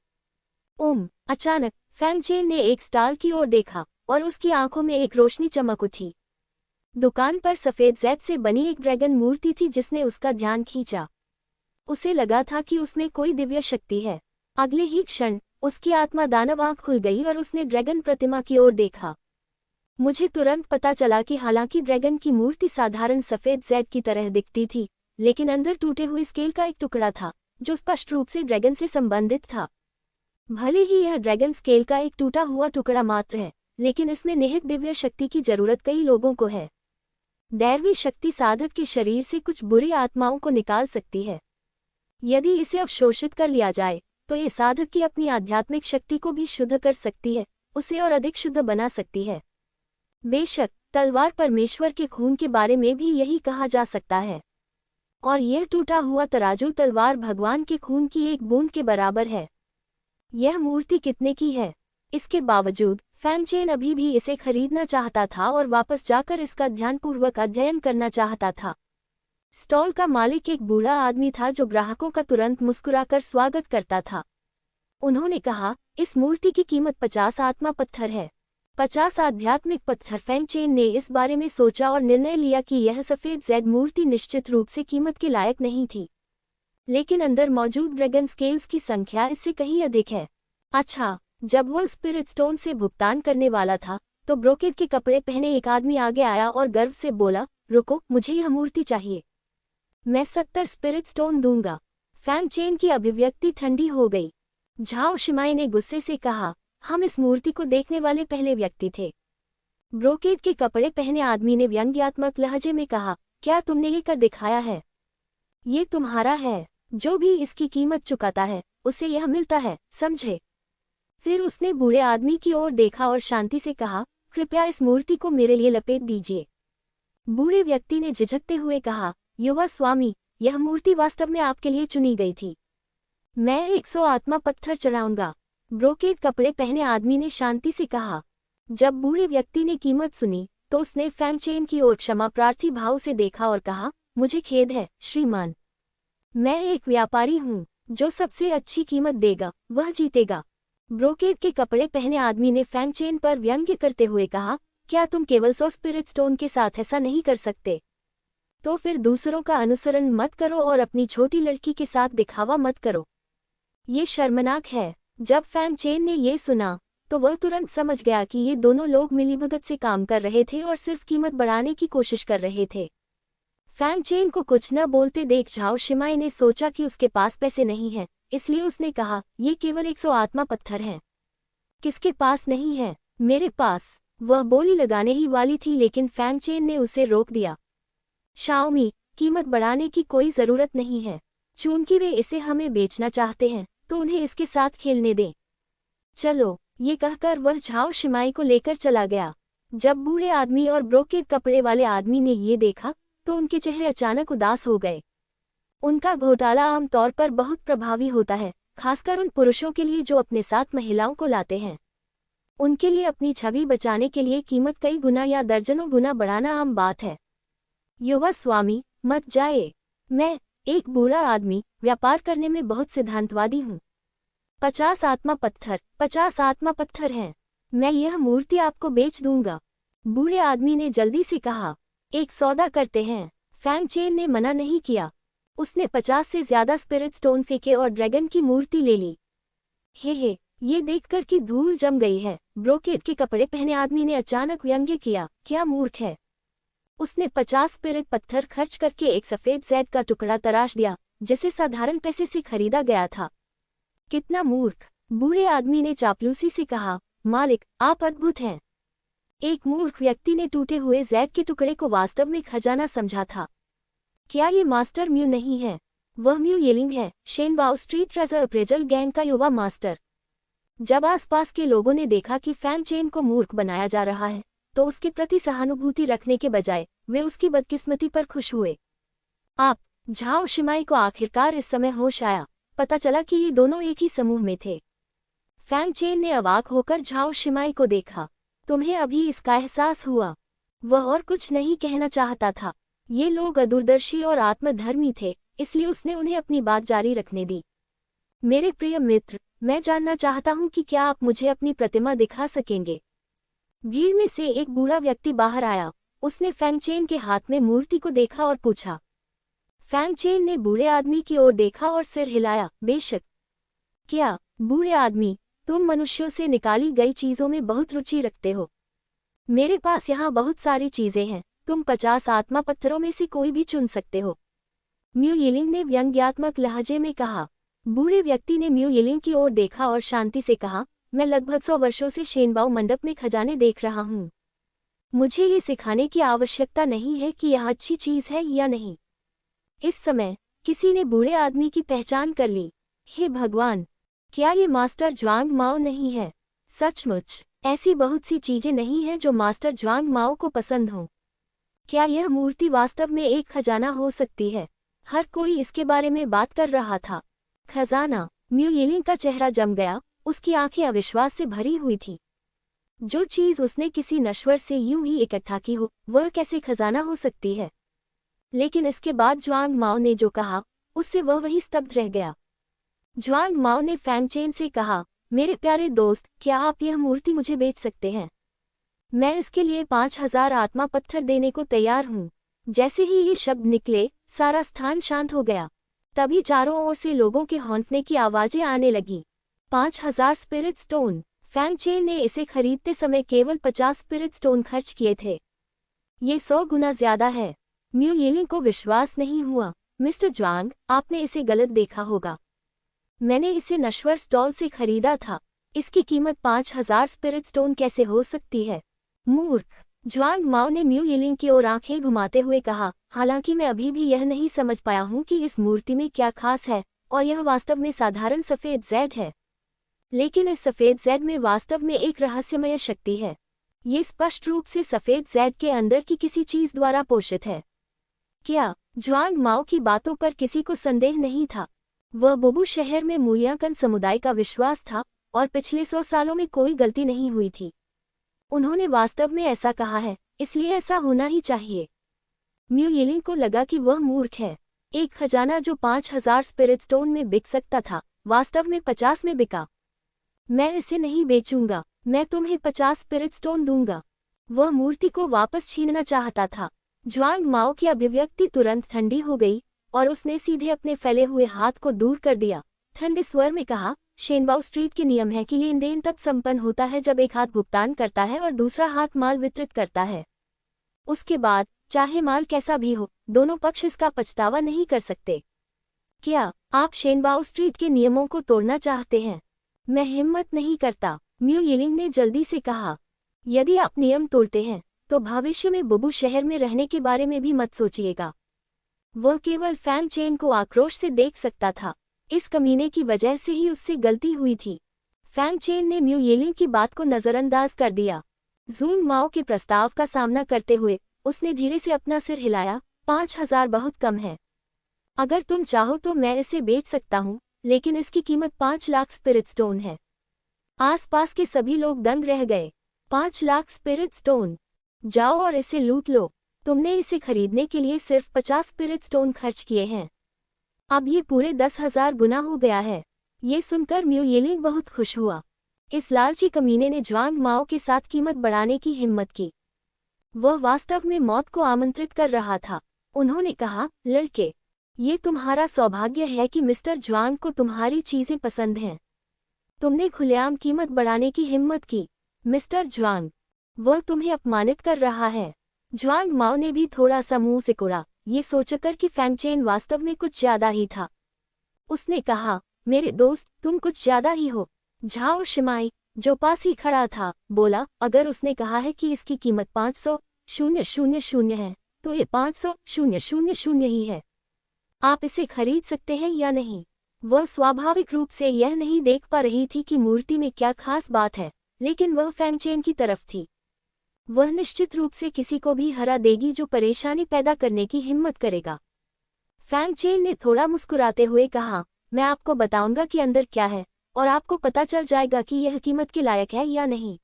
अचानक फैंग चेन ने एक स्टॉल की ओर देखा और उसकी आंखों में एक रोशनी चमक उठी। दुकान पर सफेद जैद से बनी एक ड्रैगन मूर्ति थी जिसने उसका ध्यान खींचा। उसे लगा था कि उसमें कोई दिव्य शक्ति है। अगले ही क्षण उसकी आत्मा दानव आंख खुल गई और उसने ड्रैगन प्रतिमा की ओर देखा। मुझे तुरंत पता चला कि हालांकि ड्रैगन की मूर्ति साधारण सफेद जैद की तरह दिखती थी, लेकिन अंदर टूटे हुए स्केल का एक टुकड़ा था जो स्पष्ट रूप से ड्रैगन से संबंधित था। भले ही यह ड्रैगन स्केल का एक टूटा हुआ टुकड़ा मात्र है, लेकिन इसमें निहित दिव्य शक्ति की जरूरत कई लोगों को है। दैवी शक्ति साधक के शरीर से कुछ बुरी आत्माओं को निकाल सकती है। यदि इसे अवशोषित कर लिया जाए तो ये साधक की अपनी आध्यात्मिक शक्ति को भी शुद्ध कर सकती है, उसे और अधिक शुद्ध बना सकती है। बेशक तलवार परमेश्वर के खून के बारे में भी यही कहा जा सकता है। और यह टूटा हुआ तराजू तलवार भगवान के खून की एक बूंद के बराबर है। यह मूर्ति कितने की है? इसके बावजूद फैंग चेन अभी भी इसे खरीदना चाहता था और वापस जाकर इसका ध्यानपूर्वक अध्ययन करना चाहता था। स्टॉल का मालिक एक बूढ़ा आदमी था जो ग्राहकों का तुरंत मुस्कुराकर स्वागत करता था। उन्होंने कहा, इस मूर्ति की कीमत 50 आत्मा पत्थर है। 50 आध्यात्मिक पत्थर। फैंग चेन ने इस बारे में सोचा और निर्णय लिया कि यह सफेद जेड मूर्ति निश्चित रूप से कीमत के लायक नहीं थी, लेकिन अंदर मौजूद ड्रैगन स्केल्स की संख्या इससे कहीं अधिक है। अच्छा, जब वह स्पिरिट स्टोन से भुगतान करने वाला था तो ब्रोकेड के कपड़े पहने एक आदमी आगे आया और गर्व से बोला, रुको, मुझे यह मूर्ति चाहिए। मैं 70 स्पिरिट स्टोन दूंगा। फैंग चेन की अभिव्यक्ति ठंडी हो गई। झाओ शिमाई ने गुस्से से कहा, हम इस मूर्ति को देखने वाले पहले व्यक्ति थे। ब्रोकेड के कपड़े पहने आदमी ने व्यंग्यात्मक लहजे में कहा, क्या तुमने ये कर दिखाया है? ये तुम्हारा है। जो भी इसकी कीमत चुकाता है उसे यह मिलता है, समझे? फिर उसने बूढ़े आदमी की ओर देखा और शांति से कहा, कृपया इस मूर्ति को मेरे लिए लपेट दीजिए। बूढ़े व्यक्ति ने झिझकते हुए कहा, युवा स्वामी, यह मूर्ति वास्तव में आपके लिए चुनी गई थी। मैं 100 आत्मा पत्थर चढ़ाऊंगा। ब्रोकेड कपड़े पहने आदमी ने शांति से कहा। जब बूढ़े व्यक्ति ने कीमत सुनी तो उसने फैंग चेन की ओर क्षमा प्रार्थी भाव से देखा और कहा, मुझे खेद है श्रीमान, मैं एक व्यापारी हूँ। जो सबसे अच्छी कीमत देगा वह जीतेगा। ब्रोकेड के कपड़े पहने आदमी ने फैंग चेन पर व्यंग्य करते हुए कहा, क्या तुम केवल 100 स्पिरिट स्टोन के साथ ऐसा नहीं कर सकते? तो फिर दूसरों का अनुसरण मत करो और अपनी छोटी लड़की के साथ दिखावा मत करो। ये शर्मनाक है। जब फैंग चेन ने ये सुना तो वह तुरंत समझ गया कि ये दोनों लोग मिलीभगत से काम कर रहे थे और सिर्फ कीमत बढ़ाने की कोशिश कर रहे थे। फैंग चेन को कुछ न बोलते देख झाओ शिमाई ने सोचा कि उसके पास पैसे नहीं हैं, इसलिए उसने कहा, ये केवल 100 आत्मा पत्थर हैं। किसके पास नहीं है? मेरे पास। वह बोली लगाने ही वाली थी लेकिन फैंग चेन ने उसे रोक दिया। शाओमी, कीमत बढ़ाने की कोई जरूरत नहीं है। चूंकि वे इसे हमें बेचना चाहते हैं तो उन्हें इसके साथ खेलने दें। चलो, ये कहकर वह झाओ शिमाई को लेकर चला गया। जब बूढ़े आदमी और ब्रोकेड कपड़े वाले आदमी ने ये देखा तो उनके चेहरे अचानक उदास हो गए। उनका घोटाला आमतौर पर बहुत प्रभावी होता है, खासकर उन पुरुषों के लिए जो अपने साथ महिलाओं को लाते हैं। उनके लिए अपनी छवि बचाने के लिए कीमत कई गुना या दर्जनों गुना बढ़ाना आम बात है। युवा स्वामी, मत जाए। मैं, एक बूढ़ा आदमी, व्यापार करने में बहुत सिद्धांतवादी हूँ। 50 आत्मा पत्थर, 50 आत्मा पत्थर हैं। मैं यह मूर्ति आपको बेच दूंगा। बूढ़े आदमी ने जल्दी से कहा, एक सौदा करते हैं। फैंग चेन ने मना नहीं किया। उसने 50 से ज्यादा स्पिरिट स्टोन फेंके और ड्रैगन की मूर्ति ले ली। हे, ये देखकर कि धूल जम गई है। ब्रोकेड के कपड़े पहने आदमी ने अचानक व्यंग्य किया, क्या मूर्ख है। उसने 50 स्पिरिट पत्थर खर्च करके एक सफेद जेड का टुकड़ा तराश दिया जिसे साधारण पैसे से खरीदा गया था। कितना मूर्ख। बूढ़े आदमी ने चापलूसी से कहा, मालिक, आप अद्भुत हैं। एक मूर्ख व्यक्ति ने टूटे हुए जेड के टुकड़े को वास्तव में खजाना समझा था। क्या ये मास्टर म्यू नहीं है? वह म्यू येलिंग है, शेनबाओ स्ट्रीट ट्रेजर अप्रेजल गैंग का युवा मास्टर। जब आसपास के लोगों ने देखा कि फैंग चेन को मूर्ख बनाया जा रहा है तो उसके प्रति सहानुभूति रखने के बजाय वे उसकी बदकिस्मती पर खुश हुए। आप, झाओ शिमाई को आखिरकार इस समय होश आया। पता चला कि ये दोनों एक ही समूह में थे। फैंग चेन ने अवाक होकर झाओ शिमाई को देखा। तुम्हें अभी इसका एहसास हुआ? वह और कुछ नहीं कहना चाहता था। ये लोग अदूरदर्शी और आत्मधर्मी थे, इसलिए उसने उन्हें अपनी बात जारी रखने दी। मेरे प्रिय मित्र, मैं जानना चाहता हूँ कि क्या आप मुझे अपनी प्रतिमा दिखा सकेंगे? भीड़ में से एक बूढ़ा व्यक्ति बाहर आया। उसने फैंग चेन के हाथ में मूर्ति को देखा और पूछा। फैंग चेन ने बूढ़े आदमी की ओर देखा और सिर हिलाया, बेशक। क्या, बूढ़े आदमी, तुम मनुष्यों से निकाली गई चीजों में बहुत रुचि रखते हो। मेरे पास यहाँ बहुत सारी चीजें हैं, तुम 50 आत्मा पत्थरों में से कोई भी चुन सकते हो। म्यू येलिंग ने व्यंग्यात्मक लहजे में कहा। बूढ़े व्यक्ति ने म्यू येलिंग की ओर देखा और शांति से कहा, मैं लगभग 100 वर्षों से शेनबाओ मंडप में खजाने देख रहा हूँ। मुझे ये सिखाने की आवश्यकता नहीं है कि यह अच्छी चीज है या नहीं। इस समय किसी ने बूढ़े आदमी की पहचान कर ली। हे भगवान, क्या ये मास्टर ज्वांग माओ नहीं है? सचमुच ऐसी बहुत सी चीजें नहीं हैं जो मास्टर ज्वांग माओ को पसंद हों। क्या यह मूर्ति वास्तव में एक खजाना हो सकती है? हर कोई इसके बारे में बात कर रहा था। खजाना। म्यू येलिंग का चेहरा जम गया, उसकी आंखें अविश्वास से भरी हुई थी। जो चीज उसने किसी नश्वर से यूं ही इकट्ठा की हो, वह कैसे खजाना हो सकती है? लेकिन इसके बाद ज्वांग माओ ने जो कहा, उससे वह वहीं स्तब्ध रह गया। ज्वांग माओ ने फैंग चेन से कहा, मेरे प्यारे दोस्त, क्या आप यह मूर्ति मुझे बेच सकते हैं? मैं इसके लिए 5000 आत्मा पत्थर देने को तैयार हूँ। जैसे ही ये शब्द निकले, सारा स्थान शांत हो गया। तभी चारों ओर से लोगों के हौंकने की आवाजें आने लगी। 5000 स्पिरिट स्टोन। फैंग चेन ने इसे खरीदते समय केवल 50 स्पिरिट स्टोन खर्च किए थे। ये 100 गुना ज्यादा है। म्यू येलिंग को विश्वास नहीं हुआ। मिस्टर ज्वांग, आपने इसे गलत देखा होगा। मैंने इसे नश्वर स्टॉल से खरीदा था। इसकी कीमत 5000 स्पिरिट स्टोन कैसे हो सकती है? मूर्ख। ज्वांग माओ ने म्यू येलिंग की ओर आंखें घुमाते हुए कहा, हालांकि मैं अभी भी यह नहीं समझ पाया हूं कि इस मूर्ति में क्या खास है, और यह वास्तव में साधारण सफेद जैड है। लेकिन इस सफेद जैड में वास्तव में एक रहस्यमय शक्ति है। ये स्पष्ट रूप से सफेद जैड के अंदर की किसी चीज द्वारा पोषित है। क्या? ज्वांग माओ की बातों पर किसी को संदेह नहीं था। वह बुबू शहर में मूल्यांकन समुदाय का विश्वास था, और पिछले 100 सालों में कोई गलती नहीं हुई थी। उन्होंने वास्तव में ऐसा कहा है, इसलिए ऐसा होना ही चाहिए। म्यू येलिंग को लगा कि वह मूर्ख है। एक खजाना जो 5000 स्पिरिट स्टोन में बिक सकता था, वास्तव में 50 में बिका। मैं इसे नहीं बेचूंगा। मैं तुम्हें 50 स्पिरिट स्टोन दूंगा। वह मूर्ति को वापस छीनना चाहता था। ज्वांग माओ की अभिव्यक्ति तुरंत ठंडी हो गई, और उसने सीधे अपने फैले हुए हाथ को दूर कर दिया। ठंडे स्वर में कहा, शेनबाओ स्ट्रीट के नियम है कि लेन देन तब संपन्न होता है जब एक हाथ भुगतान करता है और दूसरा हाथ माल वितरित करता है। उसके बाद, चाहे माल कैसा भी हो, दोनों पक्ष इसका पछतावा नहीं कर सकते। क्या आप शेनबाओ स्ट्रीट के नियमों को तोड़ना चाहते हैं? मैं हिम्मत नहीं करता, म्यू येलिंग ने जल्दी से कहा। यदि आप नियम तोड़ते हैं, तो भविष्य में बुबू शहर में रहने के बारे में भी मत सोचिएगा। वह केवल फैंग चेन को आक्रोश से देख सकता था। इस कमीने की वजह से ही उससे गलती हुई थी। फैंग चेन ने म्यू येलिंग की बात को नजरअंदाज कर दिया। जूंग माओ के प्रस्ताव का सामना करते हुए उसने धीरे से अपना सिर हिलाया। 5000 बहुत कम है। अगर तुम चाहो तो मैं इसे बेच सकता हूँ, लेकिन इसकी कीमत 5 लाख स्पिरिट स्टोन है। आसपास के सभी लोग दंग रह गए। 5 लाख स्पिरिट स्टोन? जाओ और इसे लूट लो। तुमने इसे खरीदने के लिए सिर्फ 50 स्पिरिट स्टोन खर्च किए हैं। अब ये पूरे 10,000 गुना हो गया है। ये सुनकर म्यू येलिंग बहुत खुश हुआ। इस लालची कमीने ने ज्वांग माओ के साथ कीमत बढ़ाने की हिम्मत की। वह वास्तव में मौत को आमंत्रित कर रहा था। उन्होंने कहा, लड़के, ये तुम्हारा सौभाग्य है कि मिस्टर ज्वांग को तुम्हारी चीजें पसंद हैं। तुमने खुलेआम कीमत बढ़ाने की हिम्मत की। मिस्टर ज्वांग, वह तुम्हें अपमानित कर रहा है। ज्वांग माओ ने भी थोड़ा सा मुंह सिकुड़ा, ये सोचकर कि फैंग चेन वास्तव में कुछ ज्यादा ही था। उसने कहा, मेरे दोस्त, तुम कुछ ज्यादा ही हो। झाओ शिमाई, जो पास ही खड़ा था, बोला, अगर उसने कहा है कि इसकी कीमत 500,000 है, तो ये 500,000 ही है। आप इसे खरीद सकते हैं या नहीं? वह स्वाभाविक रूप से यह नहीं देख पा रही थी कि मूर्ति में क्या खास बात है, लेकिन वह फैंग चेन की तरफ थी। वह निश्चित रूप से किसी को भी हरा देगी जो परेशानी पैदा करने की हिम्मत करेगा। फैंग चेन ने थोड़ा मुस्कुराते हुए कहा, मैं आपको बताऊंगा कि अंदर क्या है, और आपको पता चल जाएगा कि यह कीमत के लायक है या नहीं।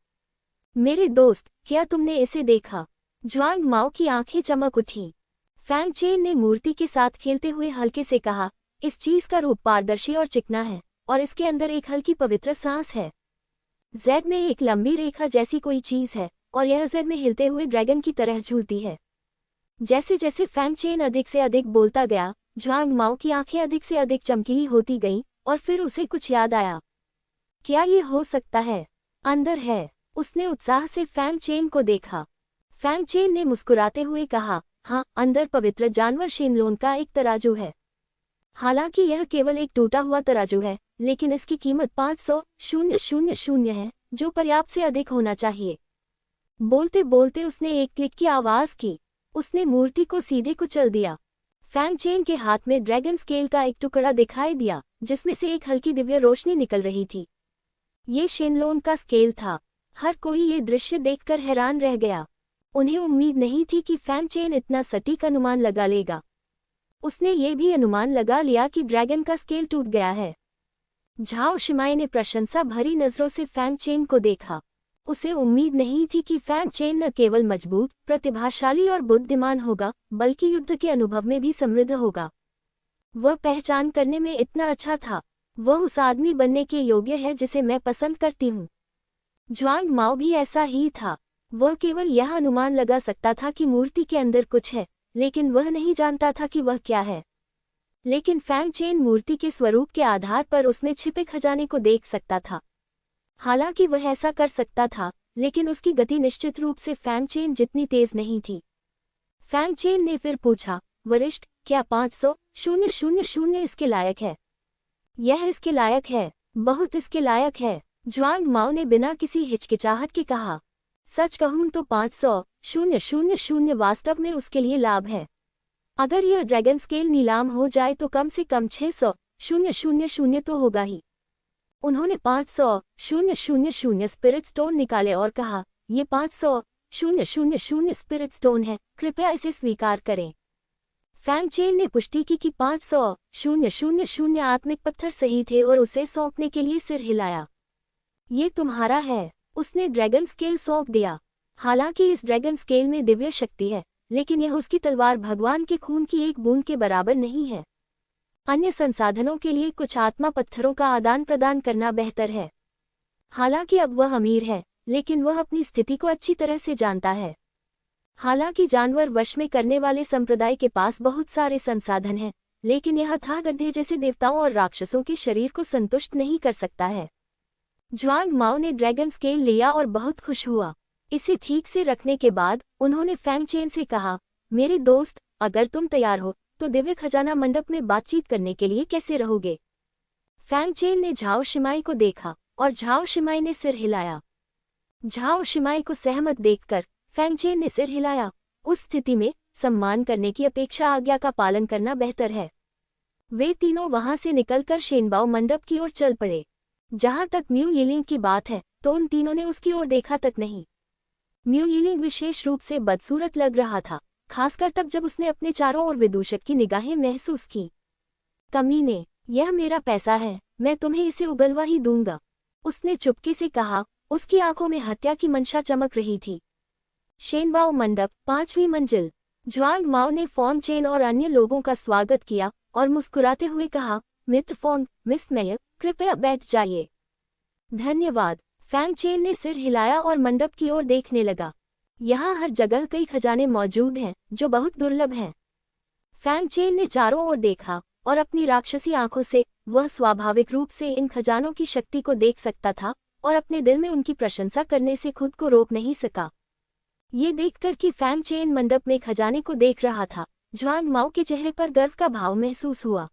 मेरे दोस्त, क्या तुमने इसे देखा? ज्वांग माओ की आंखें चमक उठी। फैंग चेन ने मूर्ति के साथ खेलते हुए हल्के से कहा, इस चीज का रूप पारदर्शी और चिकना है, और इसके अंदर एक हल्की पवित्र सांस है। जेड में एक लंबी रेखा जैसी कोई चीज है, और यह जेड में हिलते हुए ड्रैगन की तरह झूलती है। जैसे जैसे फैंग चेन अधिक से अधिक बोलता गया, ज्वांग माओ की आंखें अधिक से अधिक चमकीली होती गईं, और फिर उसे कुछ याद आया। क्या ये हो सकता है? अंदर है। उसने उत्साह से फैंग चेन को देखा। फैंग चेन ने मुस्कुराते हुए कहा, हाँ, अंदर पवित्र जानवर शेनलोन का एक तराजू है। हालांकि यह केवल एक टूटा हुआ तराजू है, लेकिन इसकी कीमत 500,000 है, जो पर्याप्त से अधिक होना चाहिए। बोलते बोलते उसने एक क्लिक की आवाज की। उसने मूर्ति को सीधे कुचल दिया। फैंग चेन के हाथ में ड्रैगन स्केल का एक टुकड़ा दिखाई दिया, जिसमें से एक हल्की दिव्य रोशनी निकल रही थी। ये शेनलोन का स्केल था। हर कोई ये दृश्य देखकर हैरान रह गया। उन्हें उम्मीद नहीं थी कि फैंग चेन इतना सटीक अनुमान लगा लेगा। उसने ये भी अनुमान लगा लिया कि ड्रैगन का स्केल टूट गया है। झाओ शिमाई ने प्रशंसा भरी नजरों से फैंग चेन को देखा। उसे उम्मीद नहीं थी कि फैंग चेन न केवल मजबूत, प्रतिभाशाली और बुद्धिमान होगा, बल्कि युद्ध के अनुभव में भी समृद्ध होगा। वह पहचान करने में इतना अच्छा था। वह उस आदमी बनने के योग्य है जिसे मैं पसंद करती हूँ। ज्वांग माओ भी ऐसा ही था। वह केवल यह अनुमान लगा सकता था कि मूर्ति के अंदर कुछ है, लेकिन वह नहीं जानता था कि वह क्या है। लेकिन फैंग चेन मूर्ति के स्वरूप के आधार पर उसमें छिपे खजाने को देख सकता था। हालांकि वह ऐसा कर सकता था, लेकिन उसकी गति निश्चित रूप से फैंग चेन जितनी तेज नहीं थी। फैंग चेन ने फिर पूछा, वरिष्ठ, क्या 500,000 इसके लायक है? यह इसके लायक है, बहुत इसके लायक है, ज्वांग माओ ने बिना किसी हिचकिचाहट के कहा। सच कहूं तो 500,000 वास्तव में उसके लिए लाभ है। अगर यह ड्रैगन स्केल नीलाम हो जाए तो कम से कम 600,000 तो होगा ही। उन्होंने 500,000 स्पिरिट स्टोन निकाले और कहा, ये 500,000 स्पिरिट स्टोन है, कृपया इसे स्वीकार करें। फैंग चेन ने पुष्टि की कि 500,000 आत्मिक पत्थर सही थे और उसे सौंपने के लिए सिर हिलाया। ये तुम्हारा है। उसने ड्रैगन स्केल सौंप दिया। हालांकि इस ड्रैगन स्केल में दिव्य शक्ति है, लेकिन यह उसकी तलवार भगवान के खून की एक बूंद के बराबर नहीं है। अन्य संसाधनों के लिए कुछ आत्मा पत्थरों का आदान प्रदान करना बेहतर है। हालांकि अब वह अमीर है, लेकिन वह अपनी स्थिति को अच्छी तरह से जानता है। हालांकि जानवर वश में करने वाले संप्रदाय के पास बहुत सारे संसाधन हैं, लेकिन यह अथाह गड्ढे जैसे देवताओं और राक्षसों के शरीर को संतुष्ट नहीं कर सकता है। ज्वांग माओ ने ड्रैगन स्केल लिया और बहुत खुश हुआ। इसे ठीक से रखने के बाद उन्होंने फैंग चेन से कहा, मेरे दोस्त, अगर तुम तैयार हो तो दिव्य खजाना मंडप में बातचीत करने के लिए कैसे रहोगे? फैंग चेन ने झाओ शिमाई को देखा और झाओ शिमाई ने सिर हिलाया। झाओ शिमाई को सहमत देखकर फैंग चेन ने सिर हिलाया। उस स्थिति में सम्मान करने की अपेक्षा आज्ञा का पालन करना बेहतर है। वे तीनों वहां से निकलकर शेनबाओ मंडप की ओर चल पड़े। जहां तक म्यू यिलिंग की बात है तो उन तीनों ने उसकी ओर देखा तक नहीं। म्यू यिलिंग विशेष रूप से बदसूरत लग रहा था, खासकर तब जब उसने अपने चारों ओर विदूषक की निगाहें महसूस की। कमीने, यह मेरा पैसा है, मैं तुम्हें इसे उगलवा ही दूंगा, उसने चुपके से कहा। उसकी आंखों में हत्या की मंशा चमक रही थी। शेनबाओ मंडप, 5वीं मंजिल। ज्वांग माओ ने फॉन्ग चेन और अन्य लोगों का स्वागत किया और मुस्कुराते हुए कहा, मित्र फॉन्ग, मिस मेयर, कृपया बैठ जाइए। धन्यवाद। फैंग चेन ने सिर हिलाया और मंडप की ओर देखने लगा। यहाँ हर जगह कई खजाने मौजूद हैं, जो बहुत दुर्लभ हैं। फैंग चेन ने चारों ओर देखा और अपनी राक्षसी आंखों से वह स्वाभाविक रूप से इन खजानों की शक्ति को देख सकता था और अपने दिल में उनकी प्रशंसा करने से खुद को रोक नहीं सका। ये देखकर कि फैंग चेन मंडप में खजाने को देख रहा था, ज्वांग माओ के चेहरे पर गर्व का भाव महसूस हुआ।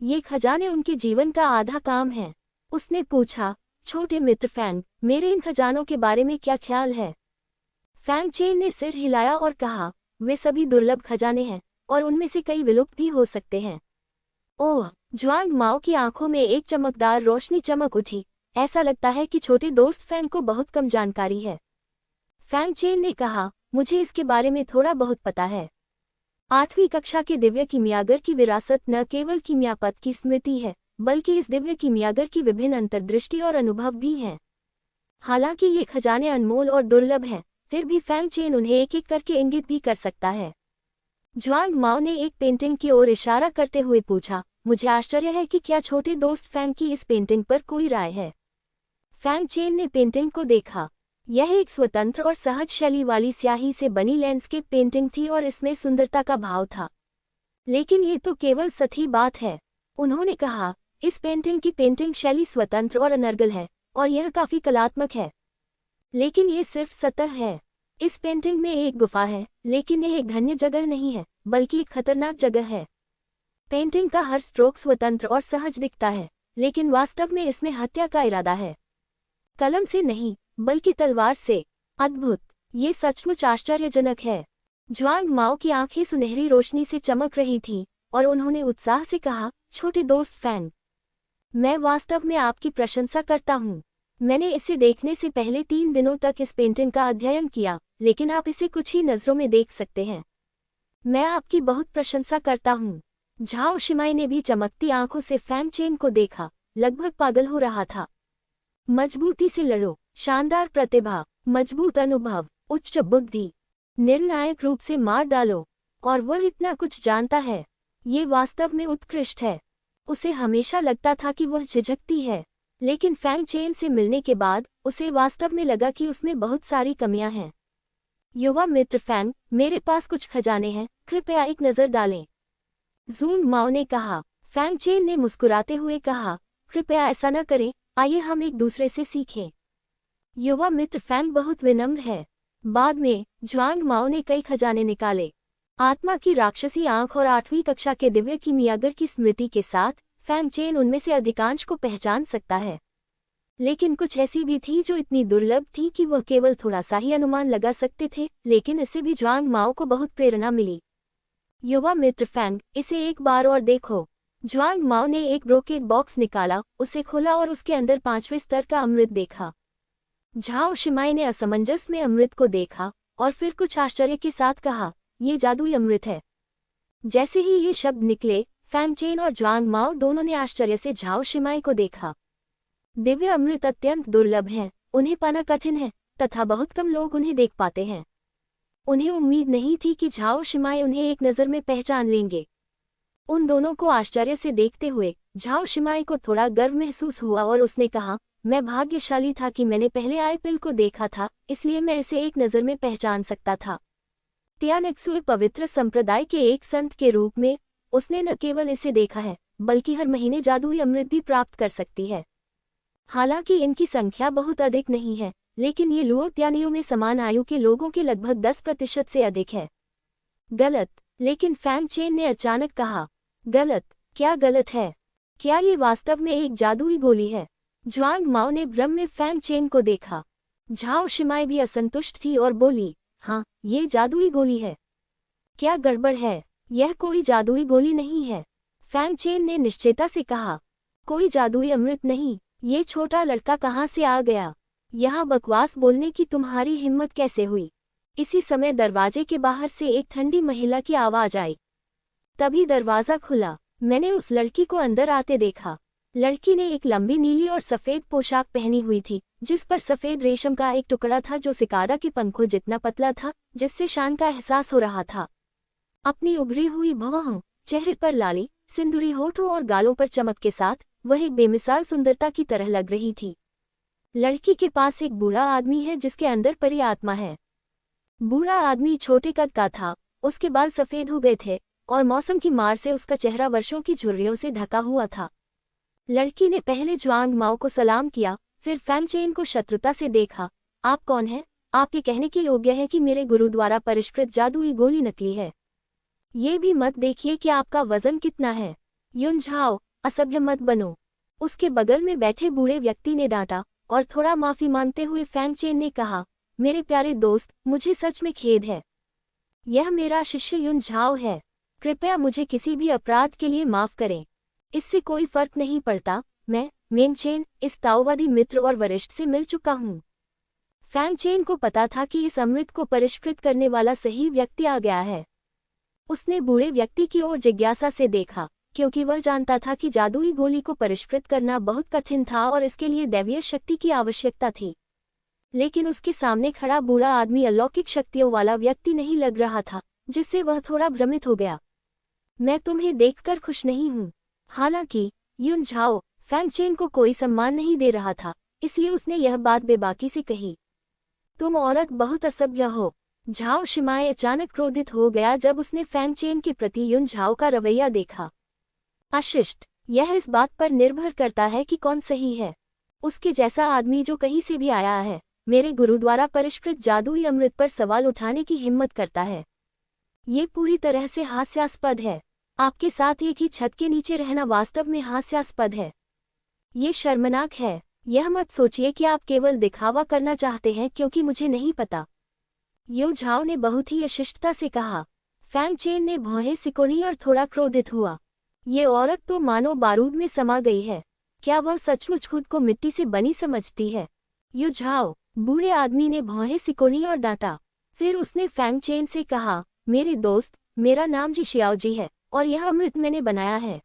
ये खजाने उनके जीवन का आधा काम है। उसने पूछा, छोटे मित्र फैंग, मेरे इन खजानों के बारे में क्या ख्याल है? फैंग चेन ने सिर हिलाया और कहा, वे सभी दुर्लभ खजाने हैं और उनमें से कई विलुप्त भी हो सकते हैं। ओह, ज्वांग माओ की आंखों में एक चमकदार रोशनी चमक उठी। ऐसा लगता है कि छोटे दोस्त फैंग को बहुत कम जानकारी है। फैंग चेन ने कहा, मुझे इसके बारे में थोड़ा बहुत पता है। 8वीं कक्षा के दिव्य कीमियागर की विरासत न केवल कीमियापद की स्मृति है, बल्कि इस दिव्य कीमियागर की विभिन्न अंतर्दृष्टि और अनुभव भी हैं। हालांकि ये खजाने अनमोल और दुर्लभ हैं, फिर भी फैंग चेन उन्हें एक एक करके इंगित भी कर सकता है। ज्वांग माओ ने एक पेंटिंग की ओर इशारा करते हुए पूछा, मुझे आश्चर्य है कि क्या छोटे दोस्त फैंग की इस पेंटिंग पर कोई राय है? फैंग चेन ने पेंटिंग को देखा। यह एक स्वतंत्र और सहज शैली वाली स्याही से बनी लैंडस्केप पेंटिंग थी और इसमें सुंदरता का भाव था। लेकिन ये तो केवल सतही बात है। उन्होंने कहा, इस पेंटिंग की पेंटिंग शैली स्वतंत्र और अनर्गल है और यह काफी कलात्मक है। लेकिन ये सिर्फ सतह है। इस पेंटिंग में एक गुफा है, लेकिन यह एक धन्य जगह नहीं है, बल्कि एक खतरनाक जगह है। पेंटिंग का हर स्ट्रोक स्वतंत्र और सहज दिखता है, लेकिन वास्तव में इसमें हत्या का इरादा है। कलम से नहीं, बल्कि तलवार से। अद्भुत, ये सचमुच आश्चर्यजनक है। ज्वांग माओ की आंखें सुनहरी रोशनी से चमक रही थीं और उन्होंने उत्साह से कहा, छोटे दोस्त फैंग, मैं वास्तव में आपकी प्रशंसा करता हूँ। मैंने इसे देखने से पहले 3 दिनों तक इस पेंटिंग का अध्ययन किया, लेकिन आप इसे कुछ ही नज़रों में देख सकते हैं। मैं आपकी बहुत प्रशंसा करता हूँ। झाओ शिमाई ने भी चमकती आंखों से फैंग चेन को देखा, लगभग पागल हो रहा था। मजबूती से लड़ो, शानदार प्रतिभा, मजबूत अनुभव, उच्च बुद्धि, निर्णायक रूप से मार डालो, और वह इतना कुछ जानता है। ये वास्तव में उत्कृष्ट है। उसे हमेशा लगता था कि वह झिझकती है, लेकिन फैंग चेन से मिलने के बाद उसे वास्तव में लगा कि उसमें बहुत सारी कमियां हैं। युवा मित्र फैंग, मेरे पास कुछ खजाने हैं, कृपया एक नज़र डालें। जूंग माओ ने कहा। फैंग चेन ने मुस्कुराते हुए कहा, कृपया ऐसा न करें, आइए हम एक दूसरे से सीखें। युवा मित्र फैंग बहुत विनम्र है। बाद में ज्वांग माओ ने कई खजाने निकाले। आत्मा की राक्षसी आंख और 8वीं कक्षा के दिव्य कीमियागर की स्मृति के साथ फैंग चेन उनमें से अधिकांश को पहचान सकता है। लेकिन कुछ ऐसी भी थी जो इतनी दुर्लभ थी कि वह केवल थोड़ा सा ही अनुमान लगा सकते थे, लेकिन इससे भी ज्वांग माओ को बहुत प्रेरणा मिली। युवा मित्र फैंग, इसे एक बार और देखो। ज्वांग माओ ने एक ब्रोकेट बॉक्स निकाला, उसे खोला और उसके अंदर 5वें स्तर का अमृत देखा। झाओ शिमाई ने असमंजस में अमृत को देखा और फिर कुछ आश्चर्य के साथ कहा, ये जादुई अमृत है। जैसे ही ये शब्द निकले, फैंग चेन और ज्वांग माओ दोनों ने आश्चर्य से झाओ शिमाई को देखा। दिव्य अमृत अत्यंत दुर्लभ हैं, उन्हें पाना कठिन है, तथा बहुत कम लोग उन्हें देख पाते हैं। उन्हें उम्मीद नहीं थी कि झाओ शिमाई उन्हें एक नज़र में पहचान लेंगे। उन दोनों को आश्चर्य से देखते हुए झाओ शिमाई को थोड़ा गर्व महसूस हुआ और उसने कहा, मैं भाग्यशाली था कि मैंने पहले आए पिल को देखा था, इसलिए मैं इसे एक नज़र में पहचान सकता था। तियानक्सुए पवित्र संप्रदाय के एक संत के रूप में उसने न केवल इसे देखा है, बल्कि हर महीने जादुई अमृत भी प्राप्त कर सकती है। हालांकि इनकी संख्या बहुत अधिक नहीं है, लेकिन ये लुओ त्यानियों में समान आयु के लोगों के लगभग 10% से अधिक है। गलत, लेकिन फैंग चेन ने अचानक कहा, गलत? क्या गलत है? क्या ये वास्तव में एक जादुई गोली है? ज्वांग माओ ने भ्रम में फैंग चेन को देखा। झाओ शिमाई भी असंतुष्ट थी और बोली, हाँ, ये जादुई गोली है। क्या गड़बड़ है? यह कोई जादुई गोली नहीं है। फैंग चेन ने निश्चयता से कहा, कोई जादुई अमृत नहीं। ये छोटा लड़का कहाँ से आ गया? यहाँ बकवास बोलने की तुम्हारी हिम्मत कैसे हुई? इसी समय दरवाजे के बाहर से एक ठंडी महिला की आवाज आई। तभी दरवाजा खुला। मैंने उस लड़की को अंदर आते देखा। लड़की ने एक लंबी नीली और सफेद पोशाक पहनी हुई थी, जिस पर सफेद रेशम का एक टुकड़ा था जो सिकारा के पंखों जितना पतला था, जिससे शान का एहसास हो रहा था। अपनी उभरी हुई भौहों, चेहरे पर लाली, सिंदूरी होठों और गालों पर चमक के साथ वह एक बेमिसाल सुंदरता की तरह लग रही थी। लड़की के पास एक बूढ़ा आदमी है जिसके अंदर परी आत्मा है। बूढ़ा आदमी छोटे कद का था, उसके बाल सफेद हो गए थे और मौसम की मार से उसका चेहरा वर्षों की झुर्रियों से ढका हुआ था। लड़की ने पहले ज्वांग माओ को सलाम किया, फिर फैंग चेन को शत्रुता से देखा। आप कौन हैं? आप ये कहने के योग्य है कि मेरे गुरु द्वारा परिष्कृत जादुई गोली नकली है? ये भी मत देखिए कि आपका वजन कितना है। युन झाओ, असभ्य मत बनो। उसके बगल में बैठे बूढ़े व्यक्ति ने डांटा और थोड़ा माफी मांगते हुए फैंग चेन ने कहा, मेरे प्यारे दोस्त, मुझे सच में खेद है। यह मेरा शिष्य युन झाओ है। कृपया मुझे किसी भी अपराध के लिए माफ करें। इससे कोई फर्क नहीं पड़ता। मैं मेंग चेन, इस ताओवादी मित्र और वरिष्ठ से मिल चुका हूँ। फैंग चेन को पता था कि इस अमृत को परिष्कृत करने वाला सही व्यक्ति आ गया है। उसने बूढ़े व्यक्ति की ओर जिज्ञासा से देखा, क्योंकि वह जानता था कि जादुई गोली को परिष्कृत करना बहुत कठिन था और इसके लिए दैवीय शक्ति की आवश्यकता थी। लेकिन उसके सामने खड़ा बूढ़ा आदमी अलौकिक शक्तियों वाला व्यक्ति नहीं लग रहा था, जिससे वह थोड़ा भ्रमित हो गया। मैं तुम्हें देखकर खुश नहीं हूँ। हालांकि युन झाओ फैंग चेन को कोई सम्मान नहीं दे रहा था, इसलिए उसने यह बात बेबाकी से कही। तुम औरत बहुत असभ्य हो। झाओ शिमाई अचानक क्रोधित हो गया जब उसने फैंग चेन के प्रति युन झाओ का रवैया देखा। अशिष्ट, यह इस बात पर निर्भर करता है कि कौन सही है। उसके जैसा आदमी जो कहीं से भी आया है, मेरे गुरु द्वारा परिष्कृत जादुई अमृत पर सवाल उठाने की हिम्मत करता है। ये पूरी तरह से हास्यास्पद है। आपके साथ एक ही छत के नीचे रहना वास्तव में हास्यास्पद है। ये शर्मनाक है। यह मत सोचिए कि आप केवल दिखावा करना चाहते हैं क्योंकि मुझे नहीं पता। यू झाओ ने बहुत ही अशिष्टता से कहा। फैंग चेन ने भौहें सिकोड़ी और थोड़ा क्रोधित हुआ। ये औरत तो मानो बारूद में समा गई है। क्या वह सचमुच खुद को मिट्टी से बनी समझती है? यू झाओ, बूढ़े आदमी ने भौहें सिकोड़ी और डांटा। फिर उसने फैंग चेन से कहा, मेरे दोस्त, मेरा नाम जी शियाओ जी है और यह अमृत मैंने बनाया है।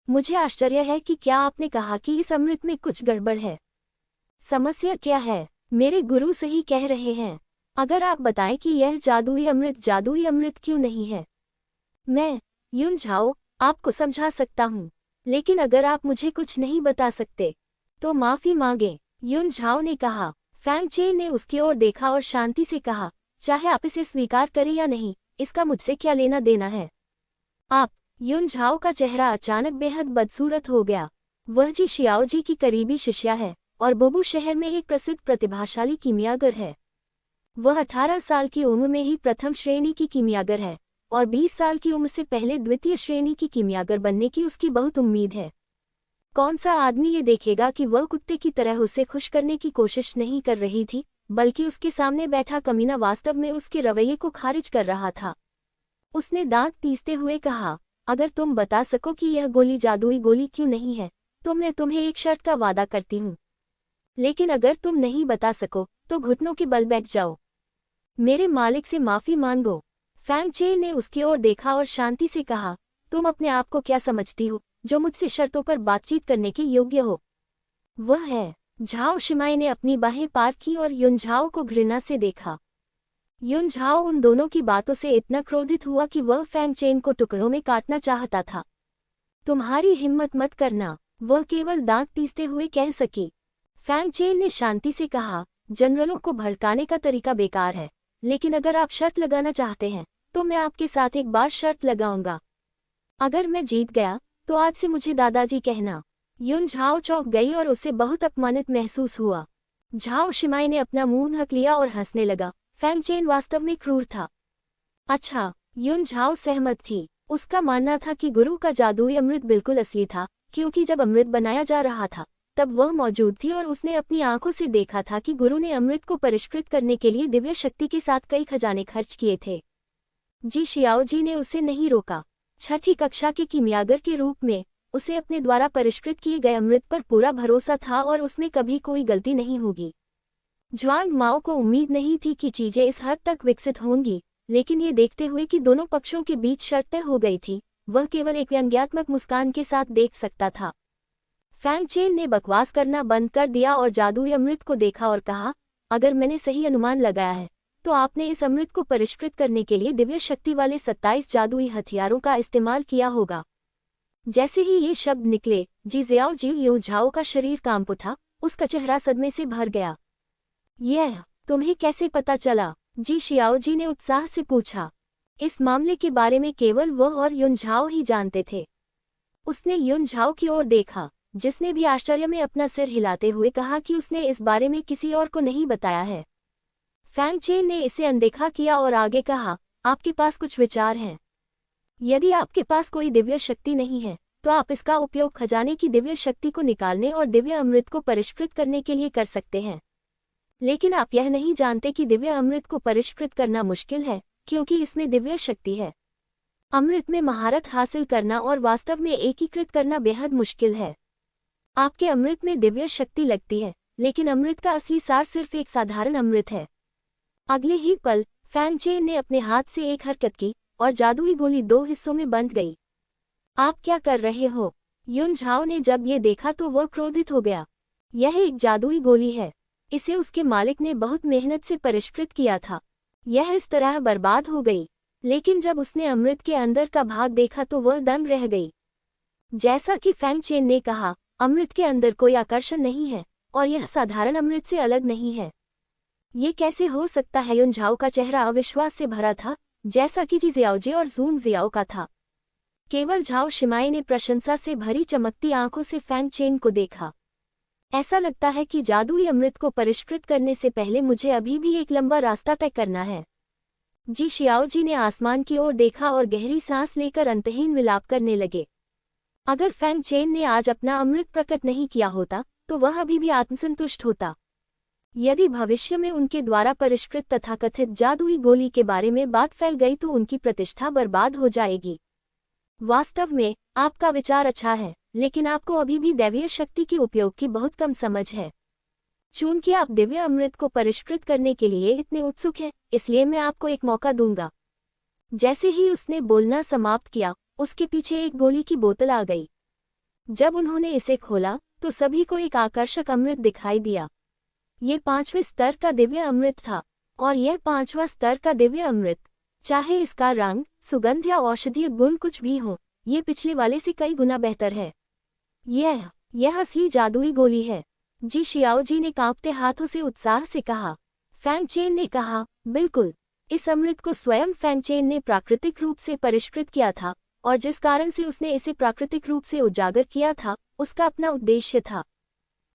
मुझे आश्चर्य है कि क्या आपने कहा कि इस अमृत में कुछ गड़बड़ है। समस्या क्या है? मेरे गुरु सही कह रहे हैं। अगर आप बताएं कि यह जादुई अमृत क्यों नहीं है। मैं, युन झाओ, आपको समझा सकता हूँ, लेकिन अगर आप मुझे कुछ नहीं बता सकते तो माफी मांगे, युन झाओ ने कहा। फैंग चेन ने उसकी ओर देखा और शांति से कहा, चाहे आप इसे स्वीकार करें या नहीं, इसका मुझसे क्या लेना देना है। आप, युन झाओ का चेहरा अचानक बेहद बदसूरत हो गया। वह जी शियाओ जी की करीबी शिष्या है और बोबू शहर में एक प्रसिद्ध प्रतिभाशाली कीमियागर है। वह 18 साल की उम्र में ही प्रथम श्रेणी की कीमियागर है और 20 साल की उम्र से पहले द्वितीय श्रेणी की कीमियागर बनने की उसकी बहुत उम्मीद है। कौन सा आदमी ये देखेगा कि वह कुत्ते की तरह उसे खुश करने की कोशिश नहीं कर रही थी, बल्कि उसके सामने बैठा कमीना वास्तव में उसके रवैये को खारिज कर रहा था। उसने दांत पीसते हुए कहा, अगर तुम बता सको कि यह गोली जादुई गोली क्यों नहीं है तो मैं तुम्हें एक शर्त का वादा करती हूँ। लेकिन अगर तुम नहीं बता सको तो घुटनों के बल बैठ जाओ। मेरे मालिक से माफी मांगो। फैंग चेन ने उसकी ओर देखा और शांति से कहा, तुम अपने आप को क्या समझती हो जो मुझसे शर्तों पर बातचीत करने के योग्य हो। वह है। झाओ शिमाई ने अपनी बाहें पार की और युन झाओ को घृणा से देखा। युन झाओ उन दोनों की बातों से इतना क्रोधित हुआ कि वह फैंग चेन को टुकड़ों में काटना चाहता था। तुम्हारी हिम्मत मत करना, वह केवल दांत पीसते हुए कह सकी। फैंग चेन ने शांति से कहा, जनरलों को भड़काने का तरीका बेकार है, लेकिन अगर आप शर्त लगाना चाहते हैं तो मैं आपके साथ एक बार शर्त लगाऊंगा। अगर मैं जीत गया तो आज से मुझे दादाजी कहना। युन झाओ चौंक गई और उसे बहुत अपमानित महसूस हुआ। झाओ शिमाई ने अपना मुंह ढक लिया और हंसने लगा। फैंग चेन वास्तव में क्रूर था। अच्छा, युन झाओ सहमत थी। उसका मानना था कि गुरु का जादुई अमृत बिल्कुल असली था, क्योंकि जब अमृत बनाया जा रहा था तब वह मौजूद थी और उसने अपनी आंखों से देखा था कि गुरु ने अमृत को परिष्कृत करने के लिए दिव्य शक्ति के साथ कई खजाने खर्च किए थे। जी शियाओ जी ने उसे नहीं रोका। छठी कक्षा के कीमियागर के रूप में उसे अपने द्वारा परिष्कृत किए गए अमृत पर पूरा भरोसा था और उसमें कभी कोई गलती नहीं होगी। ज्वांग माओ को उम्मीद नहीं थी कि चीजें इस हद तक विकसित होंगी, लेकिन ये देखते हुए कि दोनों पक्षों के बीच शर्तें हो गई थी, वह केवल एक व्यंग्यात्मक मुस्कान के साथ देख सकता था। फैंग चेन ने बकवास करना बंद कर दिया और जादुई अमृत को देखा और कहा, अगर मैंने सही अनुमान लगाया है तो आपने इस अमृत को परिष्कृत करने के लिए दिव्य शक्ति वाले 27 जादुई हथियारों का इस्तेमाल किया होगा। जैसे ही ये शब्द निकले, जी जियाओ जी यू झाओ का शरीर कांप उठा, उसका चेहरा सदमे से भर गया। यह तुम्हें कैसे पता चला? जी शियाओ जी ने उत्साह से पूछा। इस मामले के बारे में केवल वह और युन झाओ ही जानते थे। उसने युन झाओ की ओर देखा, जिसने भी आश्चर्य में अपना सिर हिलाते हुए कहा कि उसने इस बारे में किसी और को नहीं बताया है। फैंग चेन ने इसे अनदेखा किया और आगे कहा, आपके पास कुछ विचार हैं। यदि आपके पास कोई दिव्य शक्ति नहीं है तो आप इसका उपयोग खजाने की दिव्य शक्ति को निकालने और दिव्य अमृत को परिष्कृत करने के लिए कर सकते हैं। लेकिन आप यह नहीं जानते कि दिव्य अमृत को परिष्कृत करना मुश्किल है, क्योंकि इसमें दिव्य शक्ति है। अमृत में महारत हासिल करना और वास्तव में एकीकृत करना बेहद मुश्किल है। आपके अमृत में दिव्य शक्ति लगती है, लेकिन अमृत का असली सार सिर्फ एक साधारण अमृत है। अगले ही पल फैंग चेन ने अपने हाथ से एक हरकत की और जादुई गोली 2 हिस्सों में बंट गई। आप क्या कर रहे हो? युन झाओ ने जब ये देखा तो वह क्रोधित हो गया। यह एक जादुई गोली है। इसे उसके मालिक ने बहुत मेहनत से परिष्कृत किया था। यह इस तरह बर्बाद हो गई। लेकिन जब उसने अमृत के अंदर का भाग देखा तो वह दंग रह गई। जैसा कि फैंग चेन ने कहा, अमृत के अंदर कोई आकर्षण नहीं है और यह साधारण अमृत से अलग नहीं है। ये कैसे हो सकता है? युन झाओ का चेहरा अविश्वास से भरा था, जैसा कि जी जियाओ जी और जून जियाओ का था। केवल झाओ शिमाई ने प्रशंसा से भरी चमकती आंखों से फैंग चेन को देखा। ऐसा लगता है कि जादुई अमृत को परिष्कृत करने से पहले मुझे अभी भी एक लंबा रास्ता तय करना है। जी शियाओ जी ने आसमान की ओर देखा और गहरी सांस लेकर अंतहीन विलाप करने लगे। अगर फैंग चेन ने आज अपना अमृत प्रकट नहीं किया होता तो वह अभी भी आत्मसंतुष्ट होता। यदि भविष्य में उनके द्वारा परिष्कृत तथाकथित जादुई गोली के बारे में बात फैल गई तो उनकी प्रतिष्ठा बर्बाद हो जाएगी। वास्तव में आपका विचार अच्छा है, लेकिन आपको अभी भी दैवीय शक्ति के उपयोग की बहुत कम समझ है। चूंकि आप दिव्य अमृत को परिष्कृत करने के लिए इतने उत्सुक हैं, इसलिए मैं आपको एक मौका दूंगा। जैसे ही उसने बोलना समाप्त किया, उसके पीछे एक गोली की बोतल आ गई। जब उन्होंने इसे खोला तो सभी को एक आकर्षक अमृत दिखाई दिया। ये 5वें स्तर का दिव्य अमृत था, और यह 5वां स्तर का दिव्य अमृत, चाहे इसका रंग, सुगंध या औषधीय गुण कुछ भी हो, ये पिछले वाले से कई गुना बेहतर है। यह असली जादुई गोली है, जी शियाओ जी ने कांपते हाथों से उत्साह से कहा। फैंग चेन ने कहा, बिल्कुल, इस अमृत को स्वयं फैंग चेन ने प्राकृतिक रूप से परिष्कृत किया था, और जिस कारण से उसने इसे प्राकृतिक रूप से उजागर किया था, उसका अपना उद्देश्य था।